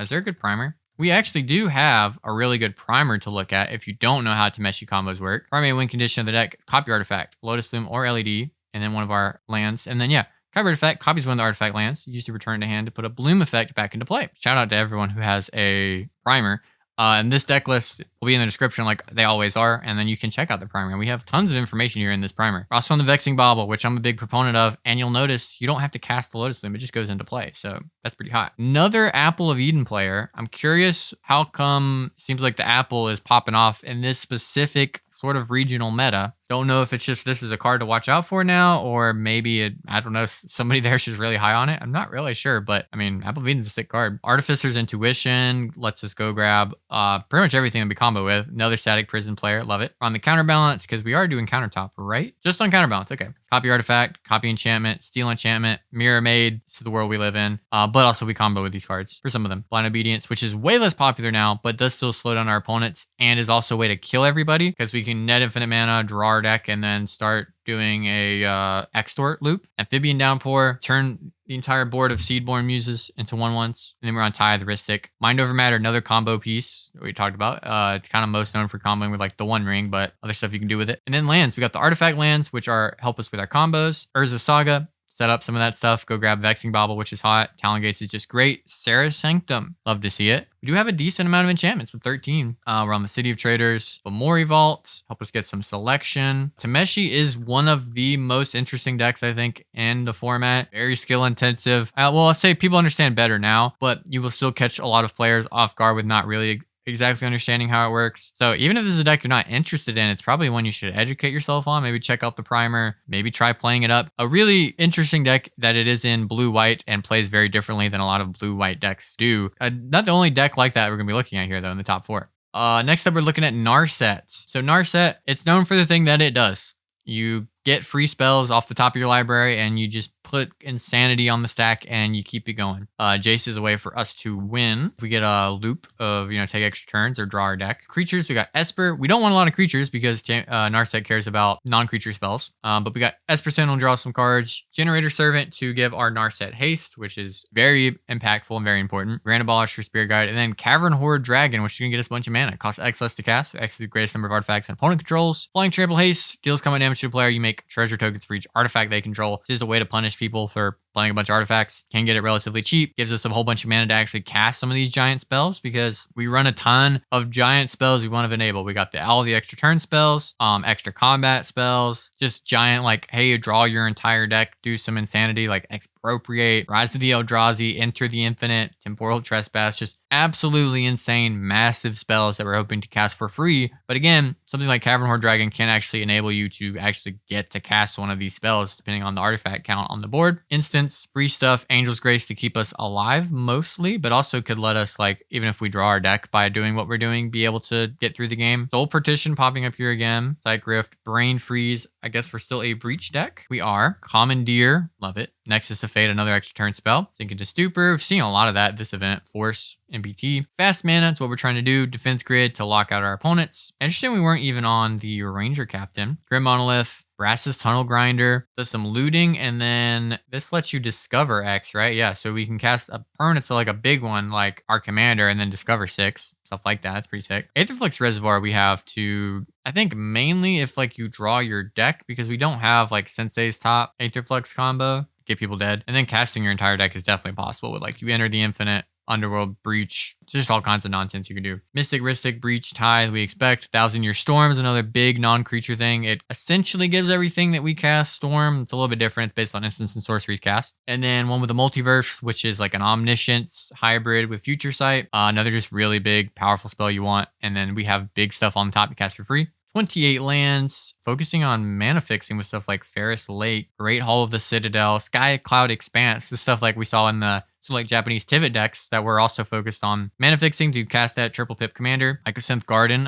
Is there a good primer? We actually do have a really good primer to look at if you don't know how Tameshi combos work. Primary win condition of the deck, copy artifact, Lotus Bloom or LED, and then one of our lands. And then, yeah, copy artifact copies one of the artifact lands, used to return to hand to put a bloom effect back into play. Shout out to everyone who has a primer. And this deck list will be in the description like they always are, and then you can check out the primer. We have tons of information here in this primer. We're also on the Vexing Bauble, which I'm a big proponent of, and you'll notice you don't have to cast the Lotus Bloom, it just goes into play, so that's pretty hot. Another Apple of Eden player. I'm curious how come it seems like the apple is popping off in this specific sort of regional meta. Don't know if it's just this is a card to watch out for now, or maybe I don't know, somebody there's just really high on it. I'm not really sure, but I mean, Apple of Eden's a sick card. Artificer's Intuition lets us go grab pretty much everything that we combo with. Another Static Prison player, love it. On the counterbalance, because we are doing countertop, right? Just on counterbalance, okay. Copy artifact, copy enchantment, steal enchantment, mirror maid. This is the world we live in. But also we combo with these cards for some of them. Blind Obedience, which is way less popular now, but does still slow down our opponents and is also a way to kill everybody because we can net infinite mana, draw our deck, and then start doing a extort loop. Amphibian Downpour, turn the entire board of Seedborn Muses into 1/1s. And then we're on Tithe, Ristic. Mind Over Matter, another combo piece that we talked about. It's kind of most known for comboing with like the One Ring, but other stuff you can do with it. And then lands, we got the artifact lands, which help us with our combos. Urza Saga, set up some of that stuff. Go grab Vexing Bauble, which is hot. Talon Gates is just great. Sarah's Sanctum, love to see it. We do have a decent amount of enchantments with 13. We're on the City of Traders. Fomori Vault, help us get some selection. Tameshi is one of the most interesting decks, I think, in the format. Very skill intensive. Well, I'll say people understand better now, but you will still catch a lot of players off guard with not really exactly understanding how it works. So even if this is a deck you're not interested in, it's probably one you should educate yourself on. Maybe check out the primer, maybe try playing it up. A really interesting deck that it is in blue-white and plays very differently than a lot of blue-white decks do. Not the only deck like that we're going to be looking at here, though, in the top 4. Next up, we're looking at Narset. So Narset, it's known for the thing that it does. You get free spells off the top of your library and you just put Insanity on the stack and you keep it going. Jace is a way for us to win. We get a loop of, take extra turns or draw our deck. Creatures, we got Esper. We don't want a lot of creatures because Narset cares about non-creature spells. But we got Esper Sentinel and draw some cards. Generator Servant to give our Narset haste, which is very impactful and very important. Grand Abolish for Spirit Guide. And then Cavern Horde Dragon, which is going to get us a bunch of mana. It costs X less to cast. So X is the greatest number of artifacts and opponent controls. Flying Trample Haste deals combat damage to the player. You make treasure tokens for each artifact they control. This is a way to punish people for playing a bunch of artifacts. Can get it relatively cheap. Gives us a whole bunch of mana to actually cast some of these giant spells because we run a ton of giant spells we want to enable. We got all the extra turn spells, extra combat spells, just giant like, hey, draw your entire deck, do some insanity like Expropriate, Rise of the Eldrazi, Enter the Infinite, Temporal Trespass, just absolutely insane, massive spells that we're hoping to cast for free. But again, something like Cavern Horde Dragon can actually enable you to actually get to cast one of these spells depending on the artifact count on the board. Instance, free stuff, Angel's Grace to keep us alive mostly, but also could let us, like, even if we draw our deck by doing what we're doing, be able to get through the game. Soul Partition popping up here again. Psych Rift, Brain Freeze. I guess we're still a Breach deck. We are. Commandeer, love it. Nexus of Fate, another extra turn spell. Sink into Stupor. We've seen a lot of that this event. Force, MPT. Fast mana, it's what we're trying to do. Defense Grid to lock out our opponents. Interesting we weren't even on the Ranger Captain. Grim Monolith. Brass's Tunnel Grinder. Does some looting, and then this lets you discover X, right? Yeah, so we can cast a permanent spell like a big one, like our commander, and then discover 6. Stuff like that. That's pretty sick. Aetherflux Reservoir we have to, I think mainly if like you draw your deck, because we don't have like Sensei's top Aetherflux combo. Get people dead. And then casting your entire deck is definitely possible with like you enter the infinite Underworld, Breach, just all kinds of nonsense you can do. Mystic, Ristic, Breach, Tithe, we expect. 1,000-Year Storm is another big non-creature thing. It essentially gives everything that we cast Storm. It's a little bit different. It's based on instants and sorceries cast. And then one with the Multiverse, which is like an Omniscience hybrid with Future Sight. Another just really big, powerful spell you want. And then we have big stuff on the top you cast for free. 28 lands, focusing on mana fixing with stuff like Ferris Lake, Great Hall of the Citadel, Sky Cloud Expanse, the stuff like we saw in the like Japanese Tivit decks that were also focused on mana fixing to cast that triple pip commander. Icosynth Garden,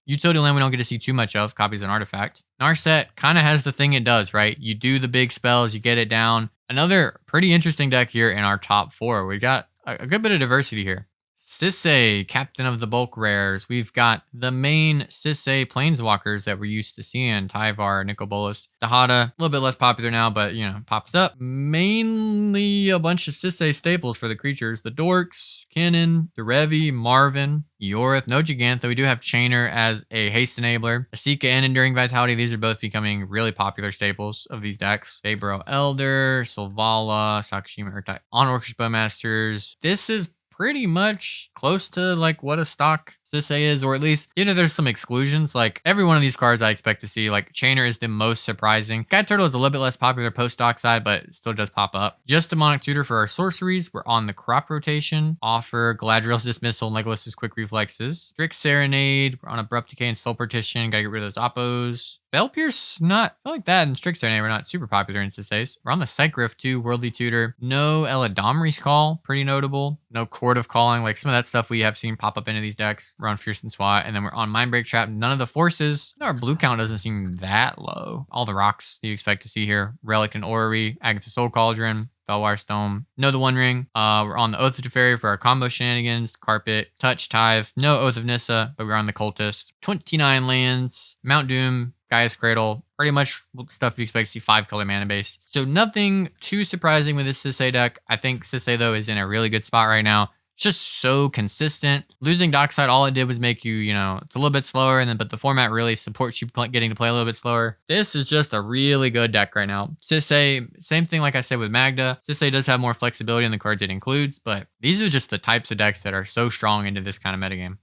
utility land we don't get to see too much of, copies an artifact. Narset kind of has the thing it does, right? You do the big spells, you get it down. Another pretty interesting deck here in our top 4. We got a good bit of diversity here. Sisay, Captain of the Bulk Rares. We've got the main Sisay Planeswalkers that we're used to seeing. Tyvar, Nicol Bolas, Dihada. A little bit less popular now, but, pops up. Mainly a bunch of Sisay staples for the creatures. The Dorks, Kinnan, Derevi, Marvin, Yorith, no Gigantha. We do have Chainer as a haste enabler. Asika and Enduring Vitality. These are both becoming really popular staples of these decks. Vabro Elder, Silvala, Sakashima Urtai, on Orcish Bowmasters. This is pretty much close to like what a stock Sisay is, or at least, there's some exclusions. Like every one of these cards I expect to see, like Chainer is the most surprising. Sky Turtle is a little bit less popular post-stock side, but it still does pop up. Just Demonic Tutor for our sorceries. We're on the crop rotation. Offer Galadriel's Dismissal, Legolas's Quick Reflexes. Strict Serenade. We're on Abrupt Decay and Soul Partition. Gotta get rid of those Oppos. Bell Pierce, not, I feel like that and Strict Serenade were not super popular in Sisay's. We're on the Psychrift too, Worldly Tutor. No Eladamri's Call, pretty notable. No Court of Calling, like some of that stuff we have seen pop up into these decks. We're on Fierce and SWAT, and then we're on Mindbreak Trap. None of the forces. Our blue count doesn't seem that low. All the rocks you expect to see here. Relic and Orrery, Agatha Soul Cauldron, Bellwire Stone. No the One Ring. We're on the Oath of Teferi for our combo shenanigans. Carpet, Touch, Tithe. No Oath of Nissa, but we're on the Cultist. 29 lands. Mount Doom, Gaia's Cradle. Pretty much stuff you expect to see 5-color mana base. So nothing too surprising with this Sisay deck. I think Sisay, though, is in a really good spot right now. Just so consistent. Losing Dockside, all it did was make you, it's a little bit slower, but the format really supports you getting to play a little bit slower. This is just a really good deck right now. Sisay, same thing like I said with Magda. Sisay does have more flexibility in the cards it includes, but these are just the types of decks that are so strong into this kind of metagame.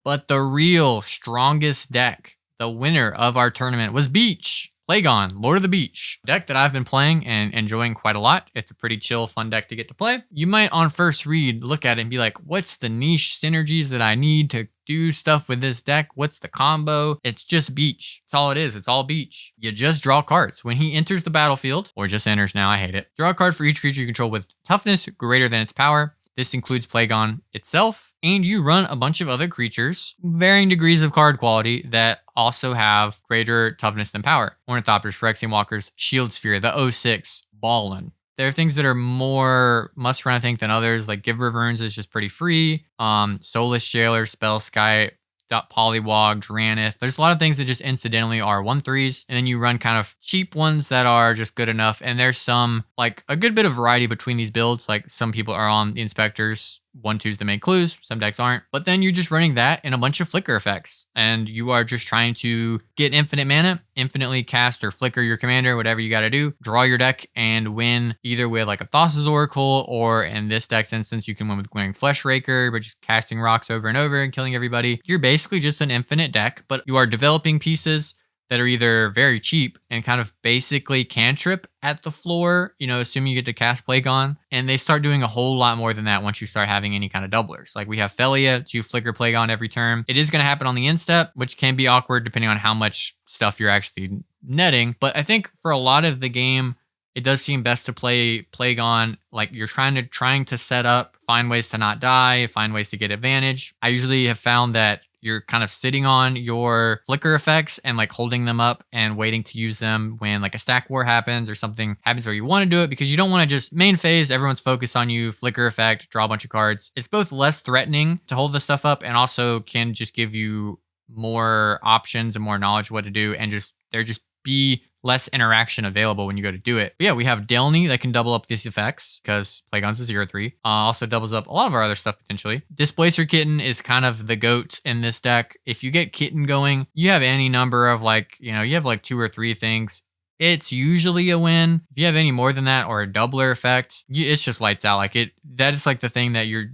But the real strongest deck, the winner of our tournament, was Beach. Plagon, Lord of the Beach. Deck that I've been playing and enjoying quite a lot. It's a pretty chill, fun deck to get to play. You might on first read look at it and be like, what's the niche synergies that I need to do stuff with this deck? What's the combo? It's just Beach. That's all it is. It's all Beach. You just draw cards. When he enters the battlefield, or just enters now, I hate it. Draw a card for each creature you control with toughness greater than its power. This includes Plagon itself, and you run a bunch of other creatures, varying degrees of card quality, that also have greater toughness than power. Ornithopters, Phyrexian Walkers, Shield Sphere, the 06, Ballin. There are things that are more must-run, I think, than others, like Giver of Runes is just pretty free. Soulless Jailer, Spell Sky, Polywog, Dranith. There's a lot of things that just incidentally are 1/3s, and then you run kind of cheap ones that are just good enough. And there's some, like, a good bit of variety between these builds. Like, some people are on the Inspectors, 1/2s that make clues, some decks aren't. But then you're just running that and a bunch of flicker effects, and you are just trying to get infinite mana, infinitely cast or flicker your commander, whatever you got to do, draw your deck, and win either with like a Thassa's Oracle, or in this deck's instance, you can win with Glaring Fleshraker, but just casting rocks over and over and killing everybody. You're basically just an infinite deck, but you are developing pieces that are either very cheap and kind of basically cantrip at the floor, assuming you get to cast Plagon, and they start doing a whole lot more than that once you start having any kind of doublers. Like we have Felia to flicker Plagon every turn. It is going to happen on the end step, which can be awkward depending on how much stuff you're actually netting. But I think for a lot of the game, it does seem best to play Plagon like you're trying to set up, find ways to not die, find ways to get advantage. I usually have found that you're kind of sitting on your flicker effects and like holding them up and waiting to use them when like a stack war happens or something happens where you want to do it, because you don't want to just main phase, everyone's focused on you, flicker effect, draw a bunch of cards. It's both less threatening to hold this stuff up and also can just give you more options and more knowledge of what to do, and just be less interaction available when you go to do it. But yeah, we have Delny that can double up these effects because Plagon's a 0/3. Also doubles up a lot of our other stuff potentially. Displacer Kitten is kind of the goat in this deck. If you get Kitten going, you have any number of you have like 2 or 3 things it's usually a win. If you have any more than that or a doubler effect, it's just lights out. Like that is like the thing that you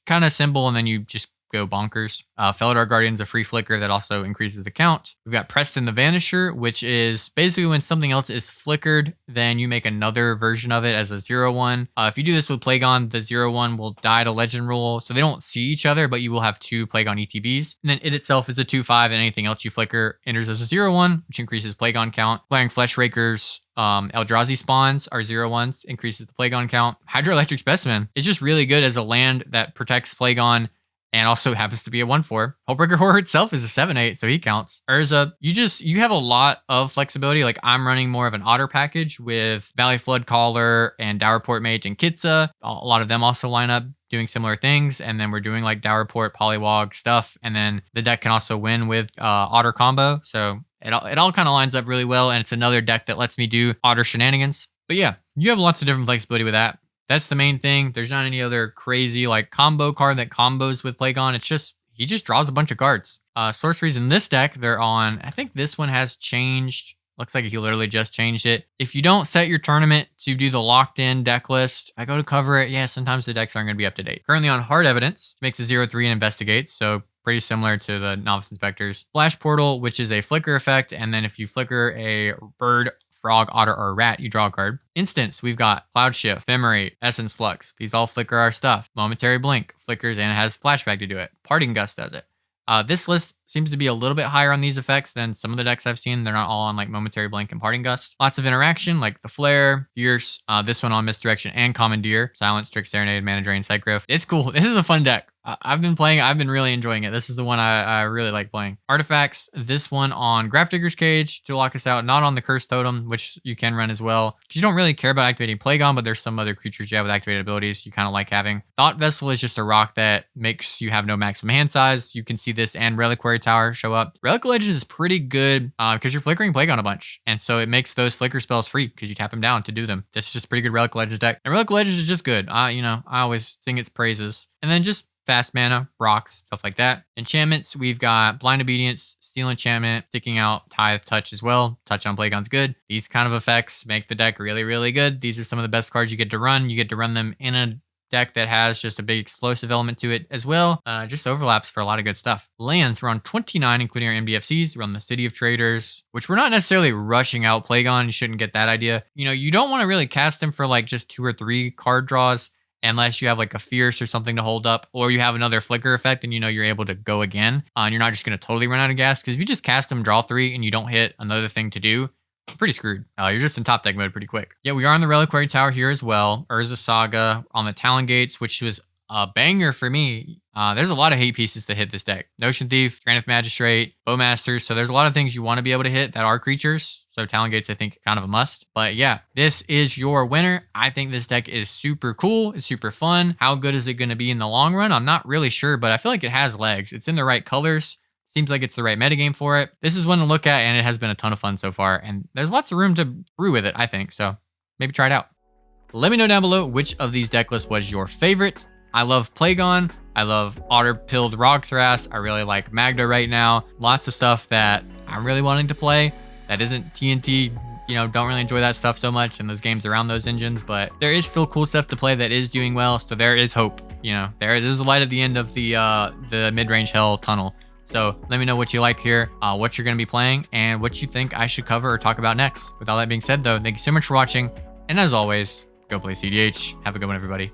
kind of symbol and then you just go bonkers. Felidar Guardian's a free flicker that also increases the count. We've got Preston the Vanisher, which is basically when something else is flickered, then you make another version of it as a 0/1. If you do this with Plagon, the 0/1 will die to legend rule, so they don't see each other, but you will have 2 Plagon ETBs. And then it itself is a 2/5, and anything else you flicker enters as a 0/1, which increases Plagon count. Flaring Flesh Rakers, Eldrazi spawns are 0/1s, increases the Plagon count. Hydroelectric Specimen is just really good as a land that protects Plagon and also happens to be a 1/4. Hullbreaker Horror itself is a 7/8, so he counts. Urza, you have a lot of flexibility. Like I'm running more of an otter package with Valley Flood Caller and Dowerport Mage and Kitza. A lot of them also line up doing similar things, and then we're doing like Dowerport, Polywog stuff, and then the deck can also win with Otter combo. So it all kind of lines up really well, and it's another deck that lets me do Otter shenanigans. But yeah, you have lots of different flexibility with that. That's the main thing. There's not any other crazy like combo card that combos with Plagon. It's just, he just draws a bunch of cards. Sorceries in this deck, they're on, I think this one has changed. Looks like he literally just changed it. If you don't set your tournament to do the locked in deck list, I go to cover it. Yeah, sometimes the decks aren't going to be up to date. Currently on Hard Evidence, makes a 0/3 and investigates. So pretty similar to the Novice Inspectors. Flash Portal, which is a flicker effect. And then if you flicker a bird, frog, otter, or rat, you draw a card. Instance, we've got Cloud Shift, Ephemerate, Essence Flux. These all flicker our stuff. Momentary Blink flickers and it has flashback to do it. Parting Gust does it. This list seems to be a little bit higher on these effects than some of the decks I've seen. They're not all on like Momentary Blink and Parting Gust. Lots of interaction like the Flare, Fierce, this one on Misdirection and Commandeer, Silence, Trick, Serenade, Mana Drain, Psychrift. It's cool. This is a fun deck. I've been playing. I've been really enjoying it. This is the one I really like playing. Artifacts. This one on Grafdigger's Cage to lock us out. Not on the Curse Totem, which you can run as well. Because you don't really care about activating Plagon, but there's some other creatures you have with activated abilities you kind of like having. Thought Vessel is just a rock that makes you have no maximum hand size. You can see this and Reliquary Tower show up. Relic Legends is pretty good because you're flickering Plagon a bunch. And so it makes those flicker spells free because you tap them down to do them. That's just a pretty good Relic Legends deck. And Relic Legends is just good. I always sing its praises. And then just fast mana, rocks, stuff like that. Enchantments, we've got Blind Obedience, Steel Enchantment, sticking out Tithe Touch as well. Touch on Plagon's good. These kind of effects make the deck really, really good. These are some of the best cards you get to run. You get to run them in a deck that has just a big explosive element to it as well. Just overlaps for a lot of good stuff. Lands, we're on 29, including our MDFCs. We're on the City of Traders, which we're not necessarily rushing out Plagon. You shouldn't get that idea. You don't want to really cast him for like just 2 or 3 card draws, unless you have like a Fierce or something to hold up, or you have another flicker effect and you're able to go again. And you're not just going to totally run out of gas, because if you just cast them, draw 3, and you don't hit another thing to do, you're pretty screwed. You're just in top deck mode pretty quick. Yeah, we are on the Reliquary Tower here as well. Urza Saga on the Talon Gates, which was a banger for me. There's a lot of hate pieces that hit this deck. Notion Thief, Granite Magistrate, Bowmaster. So there's a lot of things you want to be able to hit that are creatures. So Talon Gates, I think, kind of a must. But yeah, this is your winner. I think this deck is super cool. It's super fun. How good is it going to be in the long run? I'm not really sure, but I feel like it has legs. It's in the right colors. Seems like it's the right metagame for it. This is one to look at, and it has been a ton of fun so far. And there's lots of room to brew with it, I think. So maybe try it out. Let me know down below which of these deck lists was your favorite. I love Plagon. I love Otter-Pilled Rogthras. I really like Magda right now. Lots of stuff that I'm really wanting to play that isn't TNT. Don't really enjoy that stuff so much in those games around those engines, but there is still cool stuff to play that is doing well. So there is hope. There is a light at the end of the mid-range hell tunnel. So let me know what you like here, what you're going to be playing, and what you think I should cover or talk about next. With all that being said, though, thank you so much for watching. And as always, go play cEDH. Have a good one, everybody.